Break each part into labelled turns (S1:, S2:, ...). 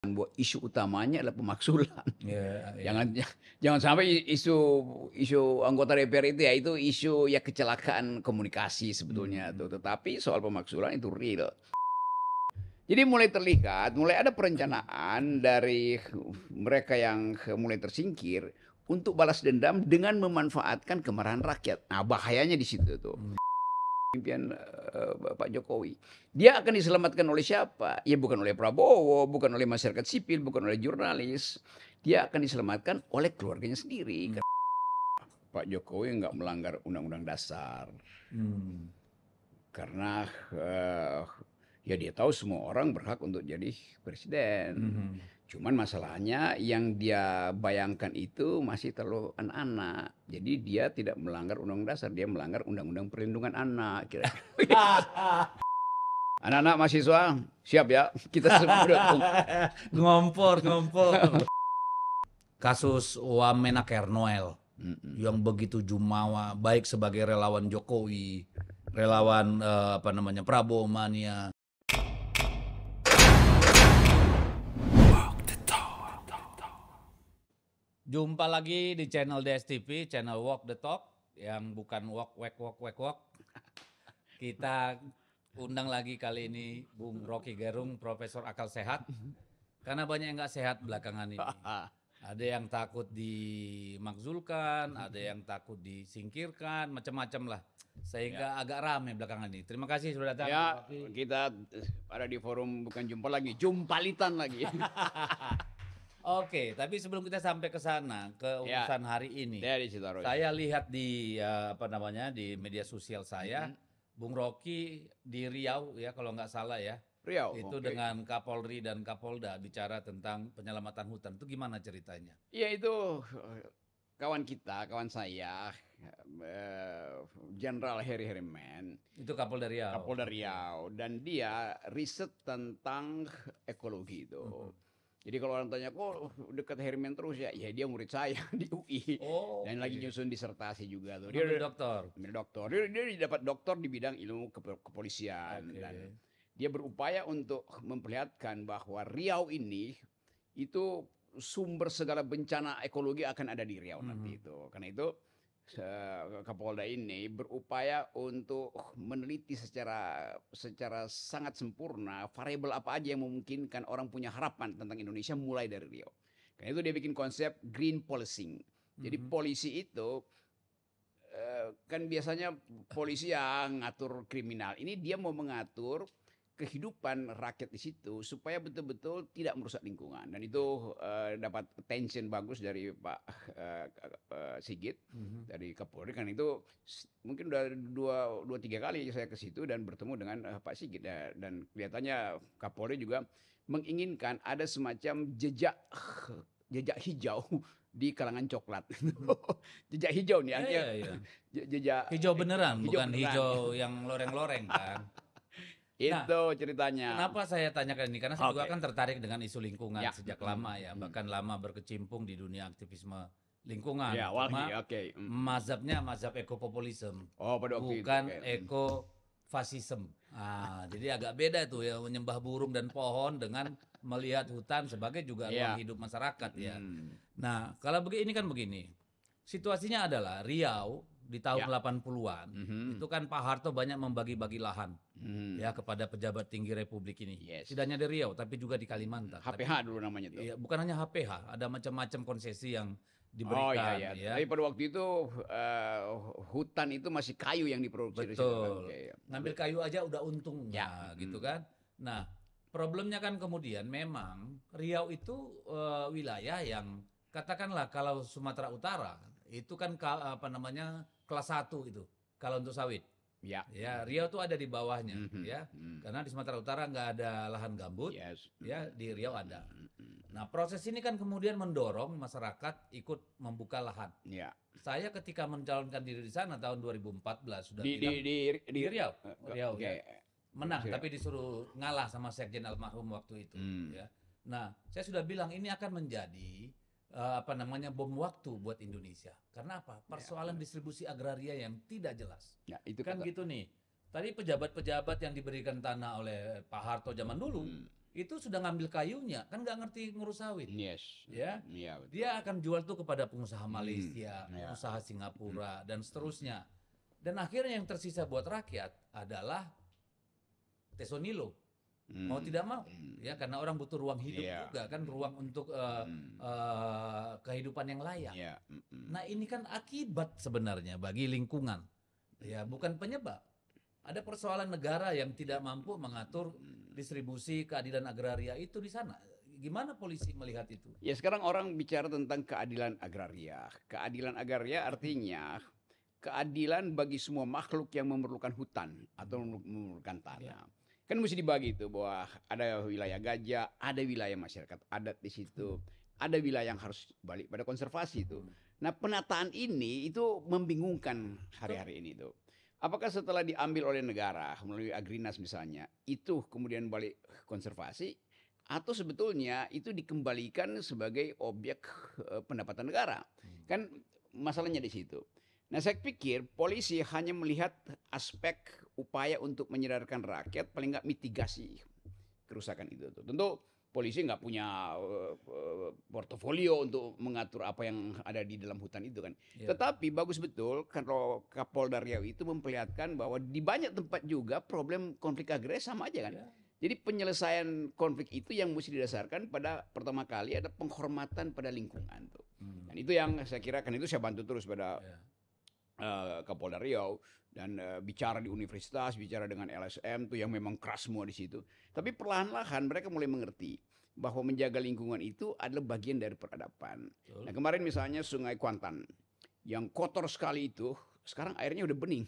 S1: Buat isu utamanya adalah pemakzulan.
S2: Iya, iya.
S1: Jangan jangan sampai isu anggota DPR itu ya, itu isu ya kecelakaan komunikasi sebetulnya tuh, tetapi soal pemakzulan itu real. Jadi mulai terlihat, mulai ada perencanaan dari mereka yang mulai tersingkir untuk balas dendam dengan memanfaatkan kemarahan rakyat. Nah, bahayanya di situ tuh. Impian Pak Jokowi. Dia akan diselamatkan oleh siapa? Ya bukan oleh Prabowo, bukan oleh masyarakat sipil, bukan oleh jurnalis. Dia akan diselamatkan oleh keluarganya sendiri. Pak Jokowi nggak melanggar undang-undang dasar. Karena ya dia tahu semua orang berhak untuk jadi presiden. Cuman masalahnya yang dia bayangkan itu masih terlalu anak-anak. Jadi dia tidak melanggar undang-undang dasar, dia melanggar undang-undang perlindungan anak. Anak-anak mahasiswa, siap ya, kita semua dukung.
S2: Ngompor. Kasus Wamenaker Noel yang begitu jumawa, baik sebagai relawan Jokowi, relawan Prabowo mania. Jumpa lagi di channel DSTV, channel Walk the Talk, yang bukan walk. Kita undang lagi kali ini Bung Rocky Gerung, Profesor Akal Sehat, karena banyak yang nggak sehat belakangan ini. Ada yang takut dimakzulkan, ada yang takut disingkirkan, macam-macam lah. Sehingga agak ramai belakangan ini. Terima kasih sudah datang.
S1: Ya, kita ada di forum bukan jumpa lagi, jumpalitan lagi.
S2: Oke, tapi sebelum kita sampai ke sana, ke urusan hari ini, saya lihat di di media sosial saya, Bung Rocky di Riau ya kalau nggak salah ya.
S1: Riau,
S2: itu dengan Kapolri dan Kapolda bicara tentang penyelamatan hutan. Itu gimana ceritanya?
S1: Ya itu kawan saya, Jenderal Harry Herman.
S2: Itu Kapolda Riau.
S1: Kapolda Riau, dan dia riset tentang ekologi itu. Jadi kalau orang tanya, kok dekat Herman terus ya? Ya dia murid saya di UI. Dan lagi nyusun disertasi juga tuh.
S2: Dia dokter.
S1: Dia dapat doktor di bidang ilmu kepolisian. Dan dia berupaya untuk memperlihatkan bahwa Riau ini itu sumber segala bencana ekologi akan ada di Riau nanti itu. Karena itu Kapolda ini berupaya untuk meneliti secara sangat sempurna variabel apa aja yang memungkinkan orang punya harapan tentang Indonesia mulai dari Riau. Karena itu dia bikin konsep green policing. Jadi polisi itu kan biasanya polisi yang ngatur kriminal. Ini dia mau mengatur kehidupan rakyat di situ supaya betul-betul tidak merusak lingkungan, dan itu dapat attention bagus dari Pak Sigit dari Kapolri. Kan itu mungkin udah dua tiga kali saya ke situ dan bertemu dengan Pak Sigit, dan kelihatannya Kapolri juga menginginkan ada semacam jejak hijau di kalangan coklat. Jejak hijau nih artinya.
S2: Jejak hijau beneran, bukan hijau yang loreng-loreng kan.
S1: Itu ceritanya.
S2: Kenapa saya tanyakan ini? Karena saya juga kan tertarik dengan isu lingkungan sejak lama ya. Bahkan lama berkecimpung di dunia aktivisme lingkungan. Mazhabnya mazhab ekopopulisme. Bukan ekofasisme. Jadi agak beda tuh ya, menyembah burung dan pohon dengan melihat hutan sebagai juga ruang hidup masyarakat ya. Nah, kalau ini kan begini. Situasinya adalah Riau di tahun 80-an itu kan Pak Harto banyak membagi-bagi lahan ya kepada pejabat tinggi Republik ini. Tidak hanya di Riau tapi juga di Kalimantan.
S1: HPH dulu namanya tuh.
S2: Iya, bukan hanya HPH, ada macam-macam konsesi yang diberikan. Ya.
S1: Tapi pada waktu itu hutan itu masih kayu yang diproduksi.
S2: Betul. Ngambil kayu aja udah untung gitu kan. Nah, problemnya kan kemudian memang Riau itu wilayah yang katakanlah kalau Sumatera Utara itu kan kelas 1 itu kalau untuk sawit. Ya, Riau tuh ada di bawahnya ya. Karena di Sumatera Utara nggak ada lahan gambut. Ya, di Riau ada. Nah, proses ini kan kemudian mendorong masyarakat ikut membuka lahan. Saya ketika mencalonkan diri di sana tahun 2014 sudah bilang di Riau. Riau ya. Menang tapi disuruh ngalah sama Sekjen almarhum waktu itu ya. Nah, saya sudah bilang ini akan menjadi bom waktu buat Indonesia. Karena apa? Persoalan distribusi agraria yang tidak jelas. Itu kan gitu nih. Tadi pejabat-pejabat yang diberikan tanah oleh Pak Harto zaman dulu itu sudah ngambil kayunya, kan nggak ngerti ngurus sawit.
S1: Yes.
S2: Ya.
S1: Iya, betul.
S2: Dia akan jual tuh kepada pengusaha Malaysia,
S1: ya.
S2: pengusaha Singapura, dan seterusnya. Dan akhirnya yang tersisa buat rakyat adalah Tesonilo. Mau tidak mau, ya karena orang butuh ruang hidup
S1: Iya.
S2: juga kan, ruang untuk kehidupan yang layak.
S1: Iya.
S2: Nah ini kan akibat sebenarnya bagi lingkungan, ya bukan penyebab. Ada persoalan negara yang tidak mampu mengatur distribusi keadilan agraria itu di sana. Gimana polisi melihat itu?
S1: Ya sekarang orang bicara tentang keadilan agraria. Keadilan agraria artinya keadilan bagi semua makhluk yang memerlukan hutan atau memerlukan tanah. Kan mesti dibagi itu bahwa ada wilayah gajah, ada wilayah masyarakat adat di situ, ada wilayah yang harus balik pada konservasi itu. Nah penataan ini itu membingungkan hari-hari ini tuh. Apakah setelah diambil oleh negara melalui Agrinas misalnya, itu kemudian balik konservasi, atau sebetulnya itu dikembalikan sebagai objek pendapatan negara? Kan masalahnya di situ. Nah saya pikir polisi hanya melihat aspek upaya untuk menyadarkan rakyat, paling nggak mitigasi kerusakan itu. Tentu polisi nggak punya portofolio untuk mengatur apa yang ada di dalam hutan itu kan.
S2: Ya.
S1: Tetapi bagus betul kalau Kapolda Riau itu memperlihatkan bahwa di banyak tempat juga problem konflik agraria sama aja kan.
S2: Ya.
S1: Jadi penyelesaian konflik itu yang mesti didasarkan pada pertama kali ada penghormatan pada lingkungan tuh. Dan itu yang saya kira kan itu saya bantu terus pada Kapolda Riau dan bicara di universitas, bicara dengan LSM tuh yang memang keras semua di situ. Tapi perlahan-lahan mereka mulai mengerti bahwa menjaga lingkungan itu adalah bagian dari peradaban.
S2: Betul.
S1: Nah kemarin misalnya Sungai Kuantan yang kotor sekali itu, sekarang airnya udah bening,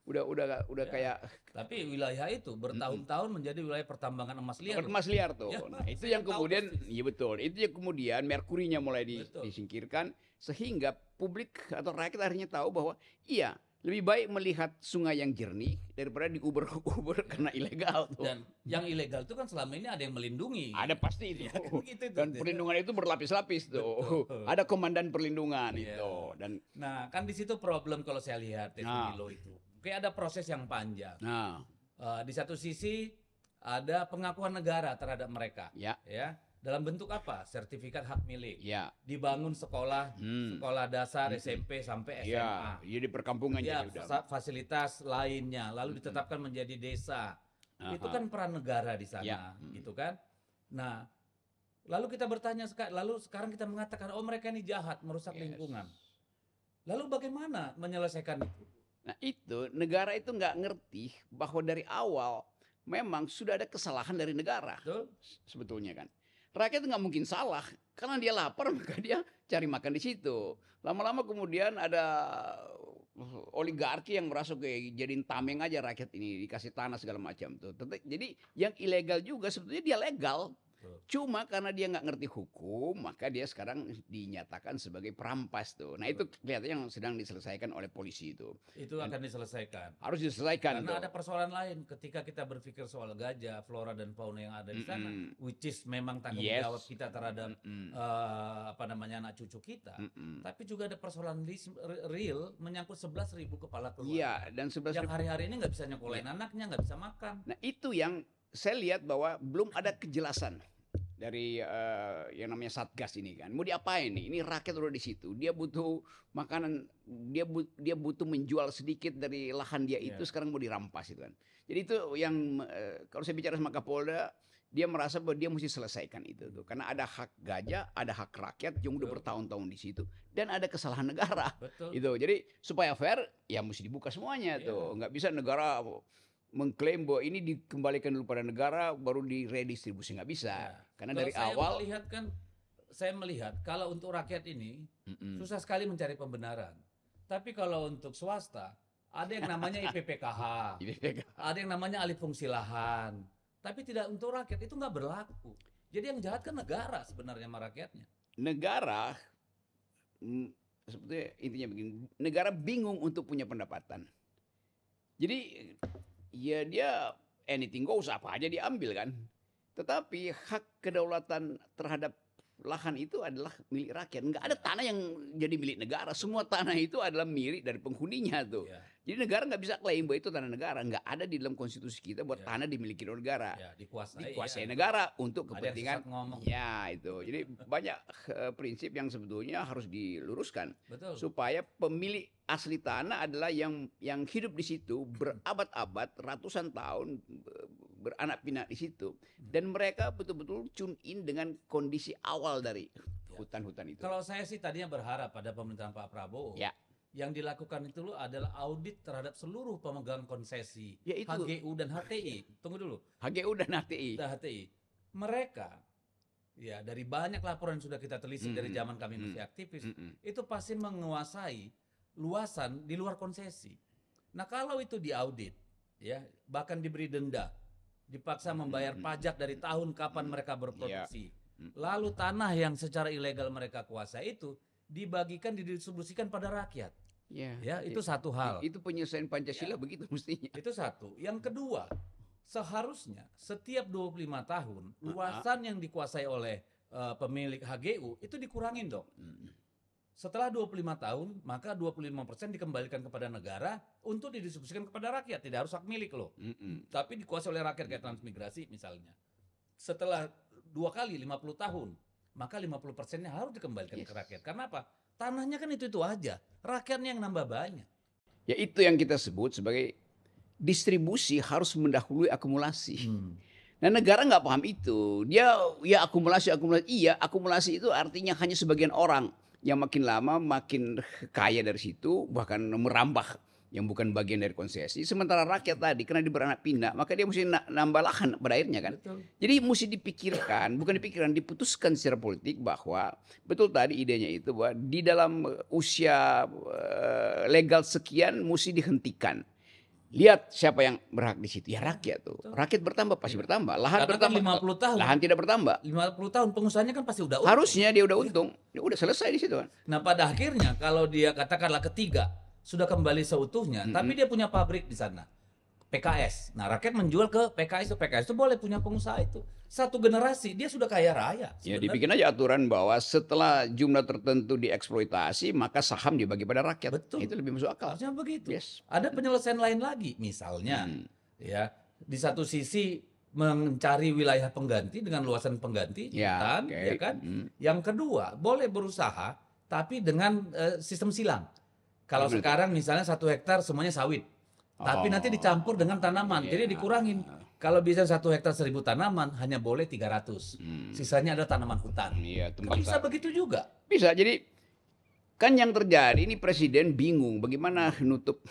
S1: udah kayak.
S2: Tapi wilayah itu bertahun-tahun menjadi wilayah pertambangan emas liar.
S1: Emas liar tuh.
S2: Ya,
S1: Nah itu
S2: saya
S1: yang
S2: tahu
S1: kemudian,
S2: persis.
S1: iya betul. Itu yang kemudian merkurinya mulai
S2: Betul.
S1: disingkirkan sehingga publik atau rakyat akhirnya tahu bahwa iya lebih baik melihat sungai yang jernih daripada diuber-uber karena ilegal tuh.
S2: Dan yang ilegal itu kan selama ini ada yang melindungi.
S1: Ada pasti itu.
S2: Ya, kan gitu tuh.
S1: Dan perlindungan itu berlapis-lapis tuh.
S2: Betul.
S1: Ada komandan perlindungan
S2: Iya.
S1: itu. Dan
S2: Nah, kan di situ problem kalau saya lihat Tesonilo itu. Kayak ada proses yang panjang.
S1: nah,
S2: Di satu sisi ada pengakuan negara terhadap mereka.
S1: ya,
S2: Dalam bentuk apa? Sertifikat hak milik.
S1: ya,
S2: Dibangun sekolah, sekolah dasar, SMP sampai SMA.
S1: ya, jadi perkampungan
S2: Ya,
S1: jadi udah.
S2: fasilitas lainnya, lalu ditetapkan menjadi desa. Itu kan peran negara di sana,
S1: Ya.
S2: gitu kan? Nah, lalu kita bertanya, lalu sekarang kita mengatakan, oh mereka ini jahat, merusak lingkungan. Lalu bagaimana menyelesaikan itu?
S1: Nah itu negara itu nggak ngerti bahwa dari awal memang sudah ada kesalahan dari negara.
S2: Betul?
S1: Sebetulnya kan. Rakyat nggak mungkin salah karena dia lapar maka dia cari makan di situ. Lama-lama kemudian ada oligarki yang merasa kayak jadiin tameng aja rakyat ini dikasih tanah segala macam tuh. Jadi yang ilegal juga sebetulnya dia legal. Cuma karena dia nggak ngerti hukum, maka dia sekarang dinyatakan sebagai perampas tuh. Nah itu kelihatannya yang sedang diselesaikan oleh polisi itu.
S2: Itu akan diselesaikan.
S1: Harus diselesaikan.
S2: Karena
S1: tuh.
S2: ada persoalan lain ketika kita berpikir soal gajah, flora dan fauna yang ada di sana, which is memang tanggung jawab kita terhadap anak cucu kita. Tapi juga ada persoalan real menyangkut 11.000 kepala keluarga.
S1: Iya, dan 11.000
S2: yang hari-hari ini nggak bisa nyekolahin anaknya, nggak bisa makan.
S1: Nah itu yang saya lihat bahwa belum ada kejelasan dari yang namanya Satgas ini kan. Mau diapain nih? Ini rakyat udah di situ. Dia butuh makanan, dia butuh menjual sedikit dari lahan dia itu sekarang mau dirampas itu kan. Jadi itu yang kalau saya bicara sama Kapolda, dia merasa bahwa dia mesti selesaikan itu tuh. Karena ada hak gajah, ada hak rakyat yang udah bertahun-tahun di situ dan ada kesalahan negara.
S2: Betul.
S1: Itu. Jadi supaya fair ya mesti dibuka semuanya tuh. Nggak bisa negara mengklaim bahwa ini dikembalikan dulu pada negara baru diredistribusi, nggak bisa. Karena
S2: Kalau
S1: dari
S2: saya
S1: awal
S2: saya melihat kalau untuk rakyat ini susah sekali mencari pembenaran. Tapi kalau untuk swasta ada yang namanya IPPKH, ada yang namanya alih fungsi lahan. Tapi tidak untuk rakyat, itu nggak berlaku. Jadi yang jahat kan negara sebenarnya sama rakyatnya.
S1: negara sebetulnya intinya begini, negara bingung untuk punya pendapatan. Jadi ya dia anything goes, apa aja diambil kan. Tetapi hak kedaulatan terhadap lahan itu adalah milik rakyat. Nggak ada tanah yang jadi milik negara. Semua tanah itu adalah milik dari penghuninya tuh. Jadi negara nggak bisa klaim bahwa itu tanah negara. Nggak ada di dalam konstitusi kita buat
S2: Ya.
S1: tanah dimiliki oleh negara.
S2: Ya, dikuasai.
S1: Dikuasai
S2: Ya.
S1: negara untuk
S2: Ada yang
S1: kepentingan.
S2: sesat ngomong.
S1: Ya itu. Jadi banyak prinsip yang sebetulnya harus diluruskan
S2: Betul.
S1: supaya pemilik asli tanah adalah yang hidup di situ berabad-abad, ratusan tahun beranak pinak di situ, dan mereka betul-betul tune in dengan kondisi awal dari hutan-hutan itu.
S2: Kalau saya sih tadinya berharap pada pemerintahan Pak Prabowo.
S1: Ya.
S2: Yang dilakukan itu loh adalah audit terhadap seluruh pemegang konsesi
S1: Ya, itu.
S2: HGU dan HTI. Tunggu dulu.
S1: HGU dan HTI.
S2: Dan HTI. Mereka ya dari banyak laporan yang sudah kita telisik dari zaman kami masih aktivis, itu pasti menguasai luasan di luar konsesi. Nah, kalau itu diaudit ya, bahkan diberi denda, dipaksa membayar pajak dari tahun kapan mereka berproduksi. Lalu tanah yang secara ilegal mereka kuasai itu dibagikan, didistribusikan pada rakyat. Ya, itu satu hal.
S1: Itu penyelesaian Pancasila begitu mestinya.
S2: Itu satu. Yang kedua, seharusnya setiap 25 tahun luasan yang dikuasai oleh pemilik HGU itu dikurangin dong. Setelah 25 tahun, maka 25% dikembalikan kepada negara untuk didistribusikan kepada rakyat. Tidak harus hak milik loh. Tapi dikuasai oleh rakyat kayak transmigrasi misalnya. Setelah 2 kali 50 tahun, maka 50%-nya harus dikembalikan ke rakyat. Karena apa? Tanahnya kan itu aja. Rakyatnya yang nambah banyak.
S1: Ya itu yang kita sebut sebagai distribusi harus mendahului akumulasi. Nah negara nggak paham itu. Dia ya akumulasi. Iya, akumulasi itu artinya hanya sebagian orang yang makin lama makin kaya dari situ, bahkan merambah yang bukan bagian dari konsesi. Sementara rakyat tadi karena dia beranak pinak, maka dia mesti nambah lahan pada akhirnya kan.
S2: Betul.
S1: Jadi mesti dipikirkan, bukan dipikirkan, diputuskan secara politik bahwa betul tadi idenya itu bahwa di dalam usia legal sekian mesti dihentikan. Lihat siapa yang berhak di situ. Ya rakyat tuh. Rakyat bertambah pasti bertambah. Lahan
S2: Karena kan
S1: bertambah.
S2: 50 tahun.
S1: Lahan tidak bertambah.
S2: 50 tahun pengusahanya kan pasti udah untung.
S1: Harusnya dia udah untung. Dia udah selesai di situ kan.
S2: Nah, pada akhirnya kalau dia katakanlah ketiga sudah kembali seutuhnya, tapi dia punya pabrik di sana. PKS. Nah, rakyat menjual ke PKS itu boleh punya pengusaha itu. Satu generasi dia sudah kaya raya.
S1: Ya dibikin aja aturan bahwa setelah jumlah tertentu dieksploitasi maka saham dibagi pada rakyat.
S2: Betul.
S1: Itu lebih masuk akal.
S2: Harusnya begitu.
S1: Yes.
S2: Ada penyelesaian lain lagi, misalnya ya di satu sisi mencari wilayah pengganti dengan luasan pengganti hutan, ya kan. Yang kedua boleh berusaha tapi dengan sistem silang. Kalau sekarang misalnya 1 hektar semuanya sawit, tapi nanti dicampur dengan tanaman, jadi dikurangin. Kalau bisa 1 hektar 1000 tanaman, hanya boleh 300. Sisanya ada tanaman hutan.
S1: Iya,
S2: Bisa begitu juga.
S1: Bisa. Jadi kan yang terjadi ini presiden bingung bagaimana nutup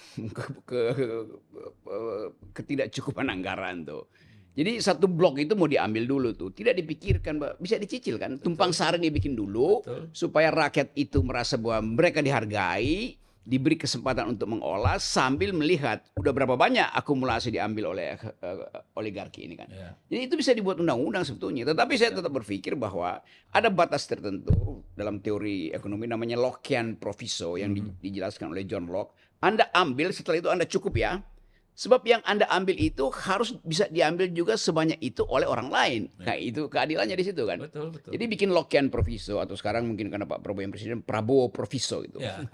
S1: ketidakcukupan anggaran tuh. Jadi satu blok itu mau diambil dulu tuh, tidak dipikirkan, bisa dicicil kan? Tumpang sari dibikin dulu supaya rakyat itu merasa bahwa mereka dihargai, diberi kesempatan untuk mengolah sambil melihat udah berapa banyak akumulasi diambil oleh oligarki ini kan. Jadi itu bisa dibuat undang-undang sebetulnya. Tetapi saya tetap berpikir bahwa ada batas tertentu dalam teori ekonomi namanya Lockean proviso yang dijelaskan oleh John Locke. Anda ambil, setelah itu Anda cukup ya. Sebab yang Anda ambil itu harus bisa diambil juga sebanyak itu oleh orang lain. Nah itu keadilannya di situ kan.
S2: Betul.
S1: Jadi bikin Lockean proviso atau sekarang mungkin karena Pak Prabowo yang presiden Prabowo proviso gitu.
S2: Ya,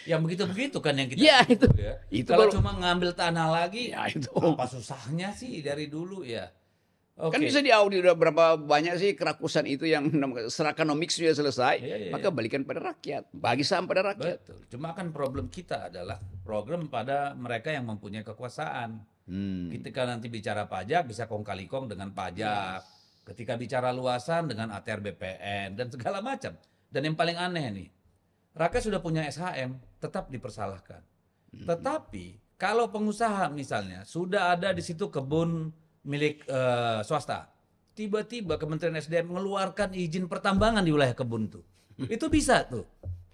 S2: yang begitu-begitu kan yang kita.
S1: Ya itu.
S2: Ya.
S1: Itu
S2: kalau
S1: baru,
S2: cuma ngambil tanah lagi,
S1: ya itu.
S2: apa susahnya sih dari dulu ya.
S1: Kan bisa diaudit udah berapa banyak sih kerakusan itu yang serakanomics sudah selesai, maka balikan pada rakyat, bagi saham pada rakyat.
S2: Betul. Cuma kan problem kita adalah program pada mereka yang mempunyai kekuasaan. Ketika nanti bicara pajak bisa kong kali kong dengan pajak. Ketika bicara luasan dengan ATR BPN dan segala macam. Dan yang paling aneh nih, rakyat sudah punya SHM tetap dipersalahkan. Tetapi kalau pengusaha misalnya sudah ada di situ kebun milik swasta, tiba-tiba Kementerian SDM mengeluarkan izin pertambangan di wilayah kebun tuh, itu bisa tuh,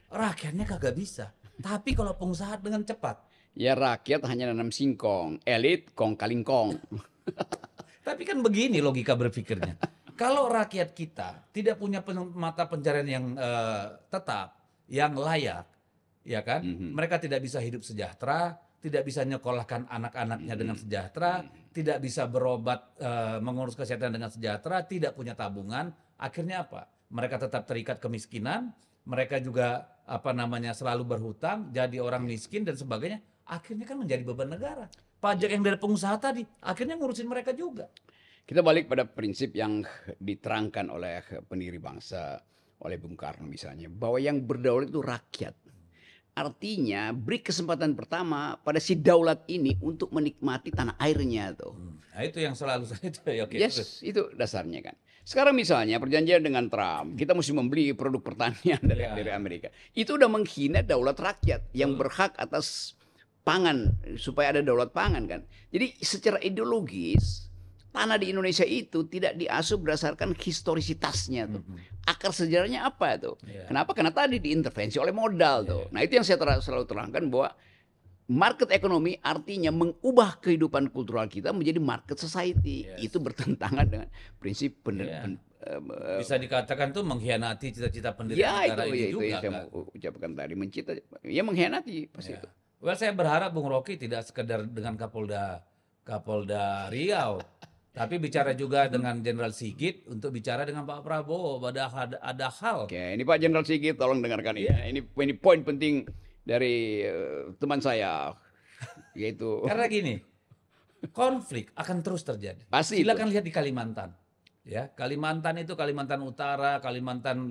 S2: rakyatnya kagak bisa. Tapi kalau pengusaha dengan cepat,
S1: ya rakyat hanya nanam singkong, elit kong kalingkong.
S2: Tapi kan begini logika berpikirnya, kalau rakyat kita tidak punya mata pencarian yang tetap, yang layak, ya kan, mereka tidak bisa hidup sejahtera, tidak bisa nyekolahkan anak-anaknya dengan sejahtera, tidak bisa berobat, mengurus kesehatan dengan sejahtera, tidak punya tabungan, akhirnya apa? Mereka tetap terikat kemiskinan, mereka juga selalu berhutang, jadi orang miskin dan sebagainya. akhirnya kan menjadi beban negara. Pajak yang dari pengusaha tadi akhirnya ngurusin mereka juga.
S1: Kita balik pada prinsip yang diterangkan oleh pendiri bangsa, oleh Bung Karno misalnya, bahwa yang berdaulat itu rakyat. Artinya beri kesempatan pertama pada si daulat ini untuk menikmati tanah airnya tuh.
S2: Nah itu yang selalu saya itu ya, oke.
S1: Yes, itu dasarnya kan. Sekarang misalnya perjanjian dengan Trump, kita mesti membeli produk pertanian dari Amerika. Itu udah menghina daulat rakyat yang berhak atas pangan, supaya ada daulat pangan kan. Jadi secara ideologis tanah di Indonesia itu tidak diasuh berdasarkan historisitasnya tuh. Akar sejarahnya apa tuh? Kenapa? Karena tadi diintervensi oleh modal tuh. Nah itu yang saya selalu terangkan, bahwa market ekonomi artinya mengubah kehidupan kultural kita menjadi market society. Itu bertentangan dengan prinsip
S2: bisa dikatakan tuh mengkhianati cita-cita pendirian negara ini
S1: itu
S2: juga.
S1: yang saya mau ucapkan tadi, mengkhianati pasti itu.
S2: Well, saya berharap Bung Rocky tidak sekedar dengan Kapolda Riau, tapi bicara juga dengan Jenderal Sigit untuk bicara dengan Pak Prabowo. Ada hal.
S1: Oke, ini Pak Jenderal Sigit, tolong dengarkan ini. Ini poin penting dari teman saya, yaitu
S2: karena gini, konflik akan terus terjadi.
S1: Pasti
S2: silakan lihat di Kalimantan. Ya, Kalimantan itu Kalimantan Utara, Kalimantan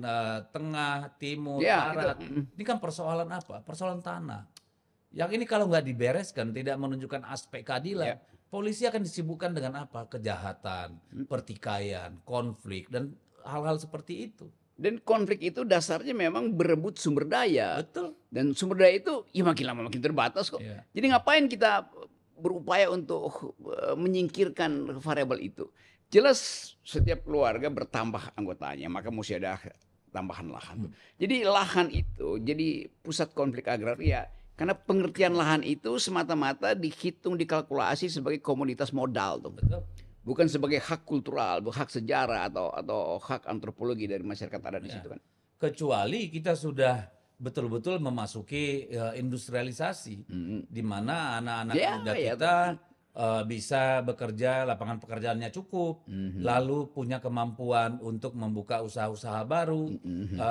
S2: Tengah, Timur, Barat. Ini kan persoalan apa? Persoalan tanah. Yang ini kalau nggak dibereskan, tidak menunjukkan aspek keadilan, polisi akan disibukkan dengan apa? Kejahatan, pertikaian, konflik, dan hal-hal seperti itu.
S1: Dan konflik itu dasarnya memang berebut sumber daya.
S2: Betul.
S1: Dan sumber daya itu makin lama makin terbatas kok. Jadi ngapain kita berupaya untuk menyingkirkan variabel itu? Jelas setiap keluarga bertambah anggotanya, maka mesti ada tambahan lahan. Jadi lahan itu jadi pusat konflik agraria. Karena pengertian lahan itu semata-mata dihitung, dikalkulasi sebagai komoditas modal tuh.
S2: Betul.
S1: Bukan sebagai hak kultural, hak sejarah atau hak antropologi dari masyarakat adat di situ kan.
S2: Kecuali kita sudah betul-betul memasuki industrialisasi, di mana anak-anak muda kita bisa bekerja, lapangan pekerjaannya cukup, lalu punya kemampuan untuk membuka usaha-usaha baru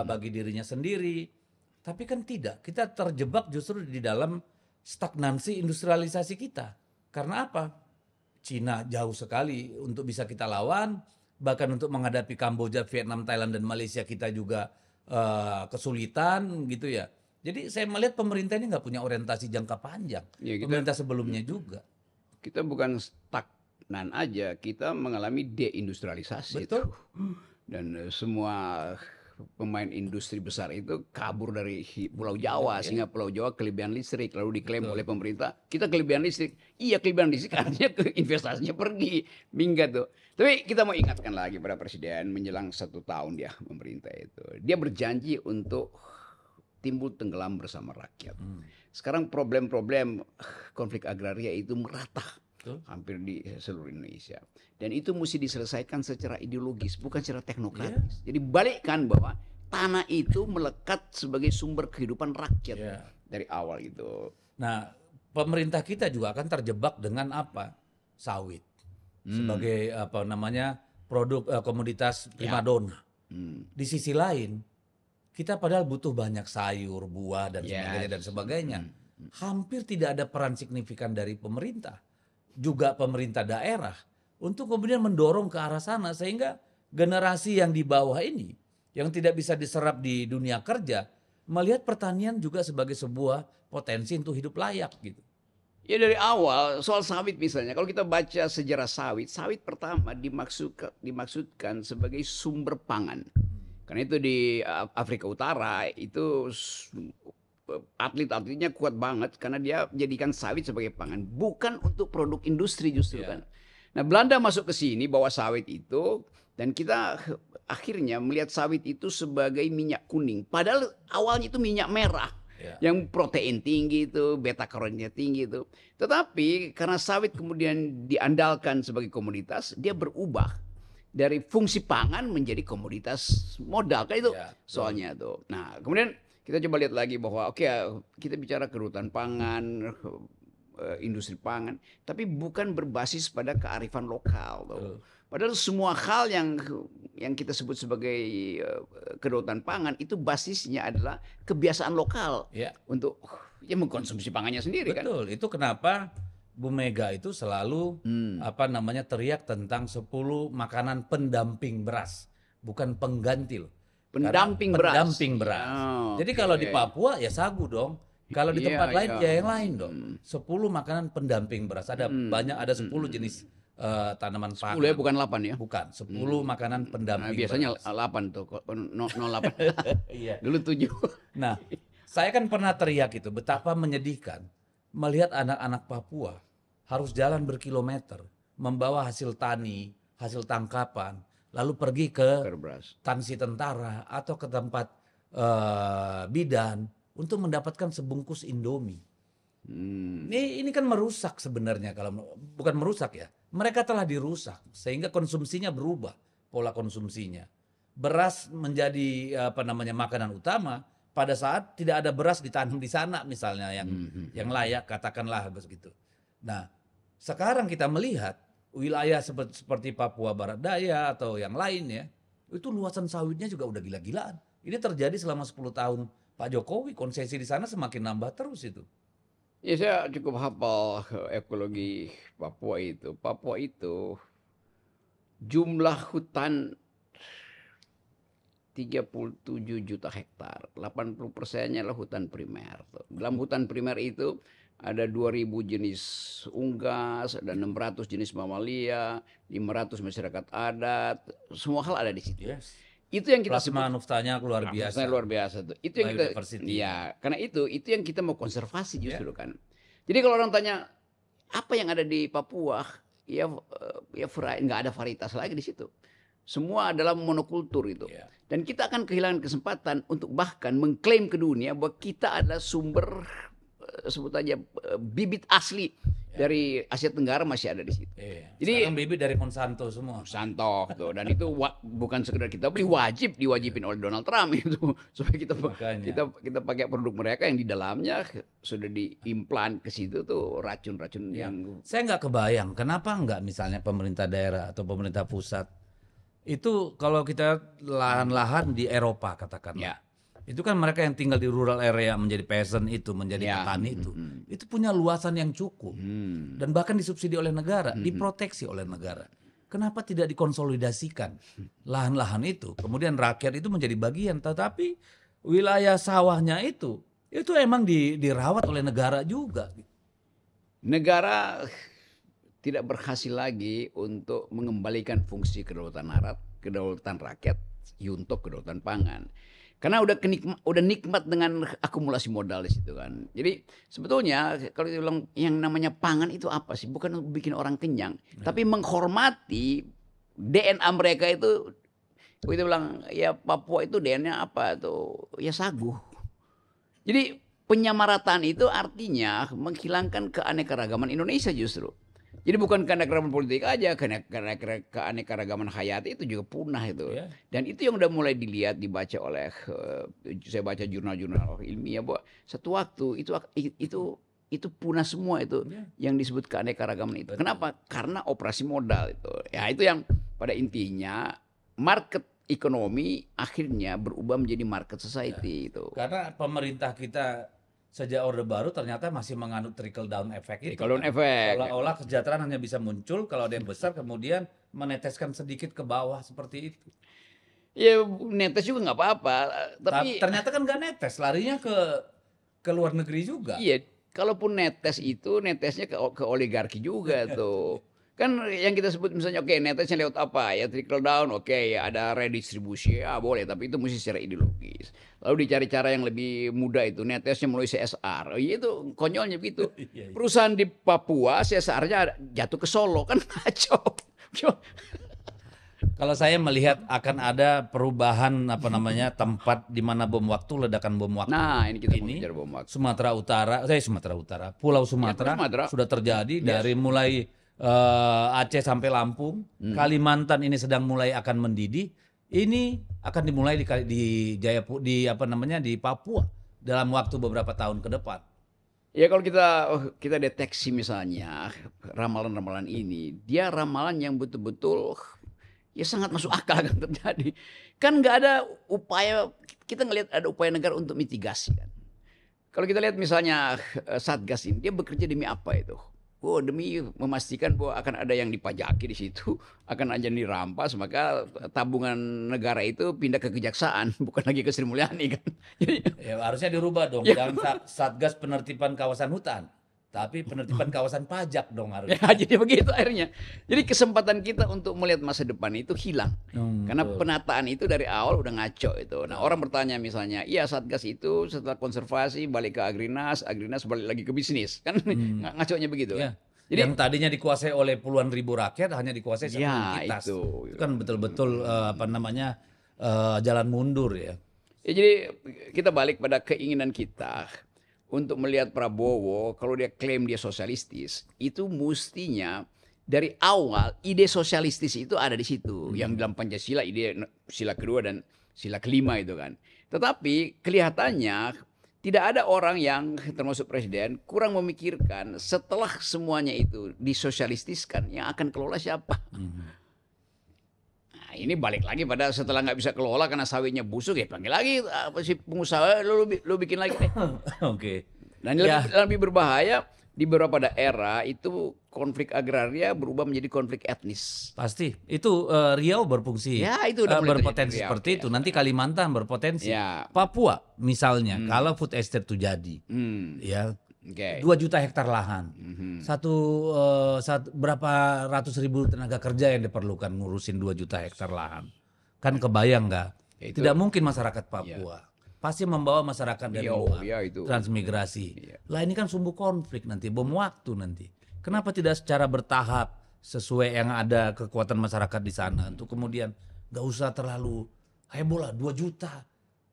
S2: bagi dirinya sendiri. Tapi kan tidak, kita terjebak justru di dalam stagnansi industrialisasi kita. Karena apa? Cina jauh sekali untuk bisa kita lawan, bahkan untuk menghadapi Kamboja, Vietnam, Thailand, dan Malaysia kita juga kesulitan gitu ya. Jadi saya melihat pemerintah ini nggak punya orientasi jangka panjang. Pemerintah sebelumnya juga.
S1: Kita bukan stagnan aja, kita mengalami deindustrialisasi.
S2: Betul.
S1: Dan semua pemain industri besar itu kabur dari Pulau Jawa, sehingga Pulau Jawa kelebihan listrik, lalu diklaim oleh pemerintah kita kelebihan listrik. Iya, kelebihan listrik artinya investasinya pergi, minggat tuh. Tapi kita mau ingatkan lagi pada Presiden menjelang 1 tahun dia memerintah itu, dia berjanji untuk timbul tenggelam bersama rakyat. Sekarang problem-problem konflik agraria itu merata hampir di seluruh Indonesia. Dan itu mesti diselesaikan secara ideologis, bukan secara teknokratis. Jadi balikkan bahwa tanah itu melekat sebagai sumber kehidupan rakyat dari awal gitu.
S2: Nah, pemerintah kita juga akan terjebak dengan apa? Sawit. Sebagai apa namanya? Produk komoditas primadona. Di sisi lain, kita padahal butuh banyak sayur, buah dan sebagainya. Hampir tidak ada peran signifikan dari pemerintah, juga pemerintah daerah, untuk kemudian mendorong ke arah sana, sehingga generasi yang di bawah ini yang tidak bisa diserap di dunia kerja melihat pertanian juga sebagai sebuah potensi untuk hidup layak gitu.
S1: Ya dari awal soal sawit misalnya, kalau kita baca sejarah sawit pertama dimaksudkan sebagai sumber pangan. Karena itu di Afrika Utara itu atlet-atletnya kuat banget karena dia jadikan sawit sebagai pangan, bukan untuk produk industri justru kan. Nah, Belanda masuk ke sini bawa sawit itu, dan kita akhirnya melihat sawit itu sebagai minyak kuning. Padahal awalnya itu minyak merah yang protein tinggi itu, beta karotinnya tinggi itu. Tetapi karena sawit kemudian diandalkan sebagai komoditas, dia berubah dari fungsi pangan menjadi komoditas modal. Kayak itu soalnya tuh. Nah, kemudian kita coba lihat lagi bahwa kita bicara kedaulatan pangan, industri pangan, tapi bukan berbasis pada kearifan lokal. Padahal semua hal yang kita sebut sebagai kedaulatan pangan itu basisnya adalah kebiasaan lokal untuk ya mengkonsumsi pangannya sendiri kan.
S2: Betul, itu kenapa Bu Mega itu selalu teriak tentang 10 makanan pendamping beras, bukan pengganti loh. Karena
S1: Pendamping beras.
S2: pendamping beras.
S1: Ya,
S2: Jadi
S1: oke.
S2: kalau di Papua ya sagu dong. Kalau di
S1: Iya,
S2: tempat lain
S1: iya.
S2: ya yang lain dong. 10 makanan pendamping beras. Ada banyak, ada 10 jenis tanaman pangan.
S1: 10 ya, bukan 8 ya.
S2: Bukan, 10 makanan
S1: Nah,
S2: pendamping
S1: biasanya
S2: beras.
S1: 8 tuh, 08.
S2: Iya.
S1: Dulu 7.
S2: Nah, saya kan pernah teriak itu betapa menyedihkan melihat anak-anak Papua harus jalan berkilometer membawa hasil tani, hasil tangkapan, lalu pergi ke
S1: Beras.
S2: tansi tentara atau ke tempat bidan untuk mendapatkan sebungkus Indomie. Ini kan merusak sebenarnya, kalau bukan merusak ya. Mereka telah dirusak sehingga konsumsinya berubah, pola konsumsinya. Beras menjadi makanan utama pada saat tidak ada beras ditanam di sana misalnya yang layak, katakanlah begitu. Nah, sekarang kita melihat wilayah seperti Papua Barat Daya atau yang lainnya, itu luasan sawitnya juga udah gila-gilaan. Ini terjadi selama 10 tahun Pak Jokowi, konsesi di sana semakin nambah terus itu.
S1: Ya, saya cukup hafal ekologi Papua itu. Papua itu jumlah hutan 37 juta hektar. 80%-nya adalah hutan primer. Dalam hutan primer itu ada 2.000 jenis unggas, ada 600 jenis mamalia, 500 masyarakat adat, semua hal ada di situ.
S2: Yes.
S1: Itu yang kita
S2: Plasma nuftanya luar biasa.
S1: luar biasa tuh. Itu yang kita,
S2: Biodiversity.
S1: ya, karena itu yang kita mau konservasi justru kan. Jadi kalau orang tanya apa yang ada di Papua, ya nggak ada varietas lagi di situ. Semua adalah monokultur itu.
S2: Ya.
S1: Dan kita akan kehilangan kesempatan untuk bahkan mengklaim ke dunia bahwa kita adalah sumber sebut aja bibit asli dari Asia Tenggara masih ada di situ.
S2: Iya.
S1: Jadi
S2: Sekarang bibit dari Monsanto semua.
S1: Santok tuh, dan itu bukan sekedar kita beli, diwajibin oleh Donald Trump itu supaya
S2: Makanya.
S1: kita pakai produk mereka yang di dalamnya sudah diimplan ke situ tuh racun-racun yang
S2: Saya nggak kebayang kenapa nggak misalnya pemerintah daerah atau pemerintah pusat itu kalau kita lahan-lahan di Eropa katakanlah.
S1: ya.
S2: Itu kan mereka yang tinggal di rural area menjadi peasant itu, menjadi
S1: Ya.
S2: petani itu punya luasan yang cukup dan bahkan disubsidi oleh negara, diproteksi oleh negara. Kenapa tidak dikonsolidasikan lahan-lahan itu, kemudian rakyat itu menjadi bagian, tetapi wilayah sawahnya itu emang dirawat oleh negara juga.
S1: Negara tidak berhasil lagi untuk mengembalikan fungsi kedaulatan rakyat untuk kedaulatan pangan. Karena udah nikmat dengan akumulasi modal di situ kan. Jadi sebetulnya kalau dibilang yang namanya pangan itu apa sih? Bukan bikin orang kenyang, tapi menghormati DNA mereka itu. Kita bilang ya Papua itu DNA apa tuh? Ya sagu. Jadi penyamarataan itu artinya menghilangkan keanekaragaman Indonesia justru. Jadi bukan keanekaragaman politik aja, keanekaragaman hayati itu juga punah itu.
S2: Ya.
S1: Dan itu yang udah mulai dilihat, dibaca oleh saya baca jurnal-jurnal ilmiah bahwa satu waktu itu punah semua itu yang disebut keanekaragaman itu.
S2: Betul.
S1: Kenapa? Karena operasi modal itu. Ya itu yang pada intinya market ekonomi akhirnya berubah menjadi market society itu.
S2: Karena pemerintah kita sejak Orde Baru ternyata masih menganut trickle down effect itu.
S1: Trickle down effect.
S2: Seolah-olah kesejahteraan hanya bisa muncul kalau ada yang besar kemudian meneteskan sedikit ke bawah seperti itu.
S1: Ya netes juga nggak apa-apa, tapi
S2: Ternyata kan nggak netes, larinya ke luar negeri juga.
S1: iya, kalaupun netesnya ke oligarki juga tuh. Kan yang kita sebut misalnya oke, netesnya lewat apa ya, trickle down, oke, ya ada redistribusi, ya boleh, tapi itu mesti secara ideologis. Lalu dicari cara yang lebih mudah itu, netesnya melalui CSR. Ya itu konyolnya begitu.
S2: Iya.
S1: Perusahaan di Papua CSR-nya jatuh ke Solo, kan kacau.
S2: Kalau saya melihat akan ada perubahan tempat di mana bom waktu, ledakan bom waktu.
S1: Nah, ini kita mau bicara bom waktu.
S2: Sumatera Utara, Pulau Sumatera,
S1: Sumatera.
S2: sudah terjadi dari mulai Aceh sampai Lampung, Kalimantan ini sedang mulai akan mendidih. Ini akan dimulai di Papua dalam waktu beberapa tahun ke depan.
S1: Ya kalau kita deteksi misalnya ramalan-ramalan ini, dia ramalan yang betul-betul ya sangat masuk akal akan terjadi. Kan nggak ada upaya, kita ngelihat ada upaya negara untuk mitigasi kan. Kalau kita lihat misalnya Satgas ini, dia bekerja demi apa itu? Oh, demi memastikan bahwa akan ada yang dipajaki di situ, akan ada yang dirampas, maka tabungan negara itu pindah ke kejaksaan, bukan lagi ke Sri Mulyani kan. Jadi,
S2: Ya, harusnya dirubah dong.
S1: ya,
S2: Jangan Satgas penertiban kawasan hutan, tapi penertiban kawasan pajak dong
S1: ya,
S2: harusnya.
S1: jadi begitu akhirnya. Jadi kesempatan kita untuk melihat masa depan itu hilang. Karena
S2: Betul.
S1: penataan itu dari awal udah ngaco itu. Nah, orang bertanya misalnya, iya Satgas itu setelah konservasi balik ke Agrinas, Agrinas balik lagi ke bisnis. Kan ngaconya begitu
S2: Ya.
S1: kan. Jadi
S2: Yang tadinya dikuasai oleh puluhan ribu rakyat hanya dikuasai satu
S1: ya
S2: entitas.
S1: itu.
S2: Itu kan betul-betul apa namanya jalan mundur ya.
S1: Ya, jadi kita balik pada keinginan kita untuk melihat Prabowo, kalau dia klaim dia sosialistis, itu mestinya dari awal ide sosialistis itu ada di situ. Yang dalam Pancasila, ide sila kedua dan sila kelima itu kan. Tetapi kelihatannya tidak ada orang yang termasuk presiden kurang memikirkan setelah semuanya itu disosialistiskan yang akan kelola siapa. Nah, ini balik lagi pada setelah nggak bisa kelola karena sawitnya busuk, ya panggil lagi apa sih pengusaha, lu bikin lagi deh.
S2: Oke.
S1: Dan
S2: Ya.
S1: lebih berbahaya di beberapa daerah itu konflik agraria berubah menjadi konflik etnis.
S2: Pasti. Itu Riau berfungsi.
S1: Ya, itu udah mulai
S2: berpotensi
S1: terjadi di Riau,
S2: seperti
S1: ya.
S2: itu. Nanti Kalimantan berpotensi.
S1: Ya.
S2: Papua misalnya, kalau food estate itu jadi, ya
S1: Oke.
S2: 2 juta hektar lahan. Berapa ratus ribu tenaga kerja yang diperlukan ngurusin 2 juta hektar lahan. Kan kebayang nggak?
S1: Ya, itu-
S2: Tidak mungkin masyarakat Papua. Pasti membawa masyarakat dari
S1: Iya,
S2: luar.
S1: iya, itu.
S2: Transmigrasi.
S1: Iya.
S2: Lah ini kan sumbu konflik nanti, bom waktu nanti. Kenapa tidak secara bertahap sesuai yang ada kekuatan masyarakat di sana untuk kemudian nggak usah terlalu heboh lah 2 juta.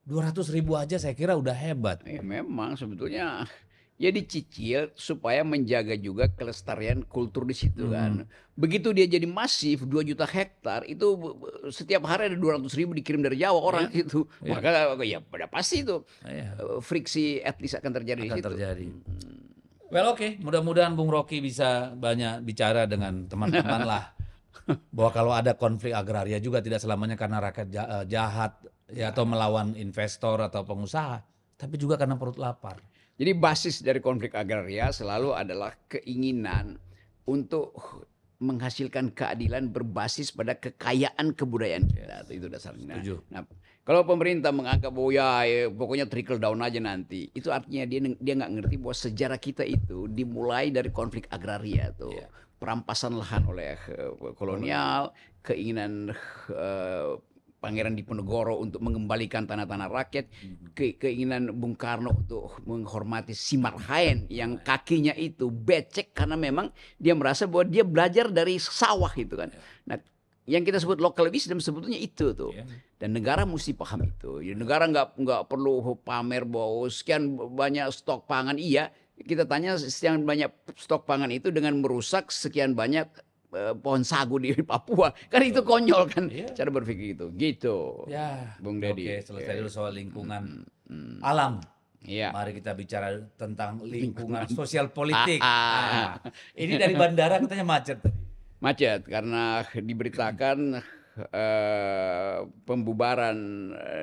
S2: 200 ribu aja saya kira udah hebat.
S1: Ya, memang sebetulnya ya dicicil supaya menjaga juga kelestarian kultur di situ kan. Begitu dia jadi masif 2 juta hektar itu setiap hari ada 200.000 dikirim dari Jawa orang itu. Maka ya pada pasti itu
S2: Iya.
S1: friksi etnis akan terjadi di
S2: Akan
S1: situ.
S2: terjadi. Well, oke, mudah-mudahan Bung Rocky bisa banyak bicara dengan teman-teman lah. Bahwa kalau ada konflik agraria juga tidak selamanya karena rakyat jahat ya atau melawan investor atau pengusaha, tapi juga karena perut lapar.
S1: Jadi basis dari konflik agraria selalu adalah keinginan untuk menghasilkan keadilan berbasis pada kekayaan kebudayaan kita. Itu dasarnya.
S2: Setuju.
S1: Nah, kalau pemerintah menganggap bahwa ya pokoknya trickle down aja nanti, itu artinya dia nggak ngerti bahwa sejarah kita itu dimulai dari konflik agraria tuh. Perampasan lahan oleh kolonial, keinginan Pangeran Diponegoro untuk mengembalikan tanah-tanah rakyat, keinginan Bung Karno untuk menghormati si Marhaen yang kakinya itu becek karena memang dia merasa bahwa dia belajar dari sawah itu kan. Nah, yang kita sebut local wisdom sebetulnya itu tuh. Dan negara mesti paham itu. Ya, negara nggak perlu pamer bahwa sekian banyak stok pangan. Iya, kita tanya sekian banyak stok pangan itu dengan merusak sekian banyak pohon sagu di Papua, kan itu konyol kan cara berpikir gitu
S2: Ya,
S1: Bung Deddy.
S2: Oke, selesai dulu soal lingkungan alam.
S1: Iya.
S2: Mari kita bicara tentang lingkungan sosial politik. Ini dari bandara katanya macet tadi.
S1: Macet karena diberitakan pembubaran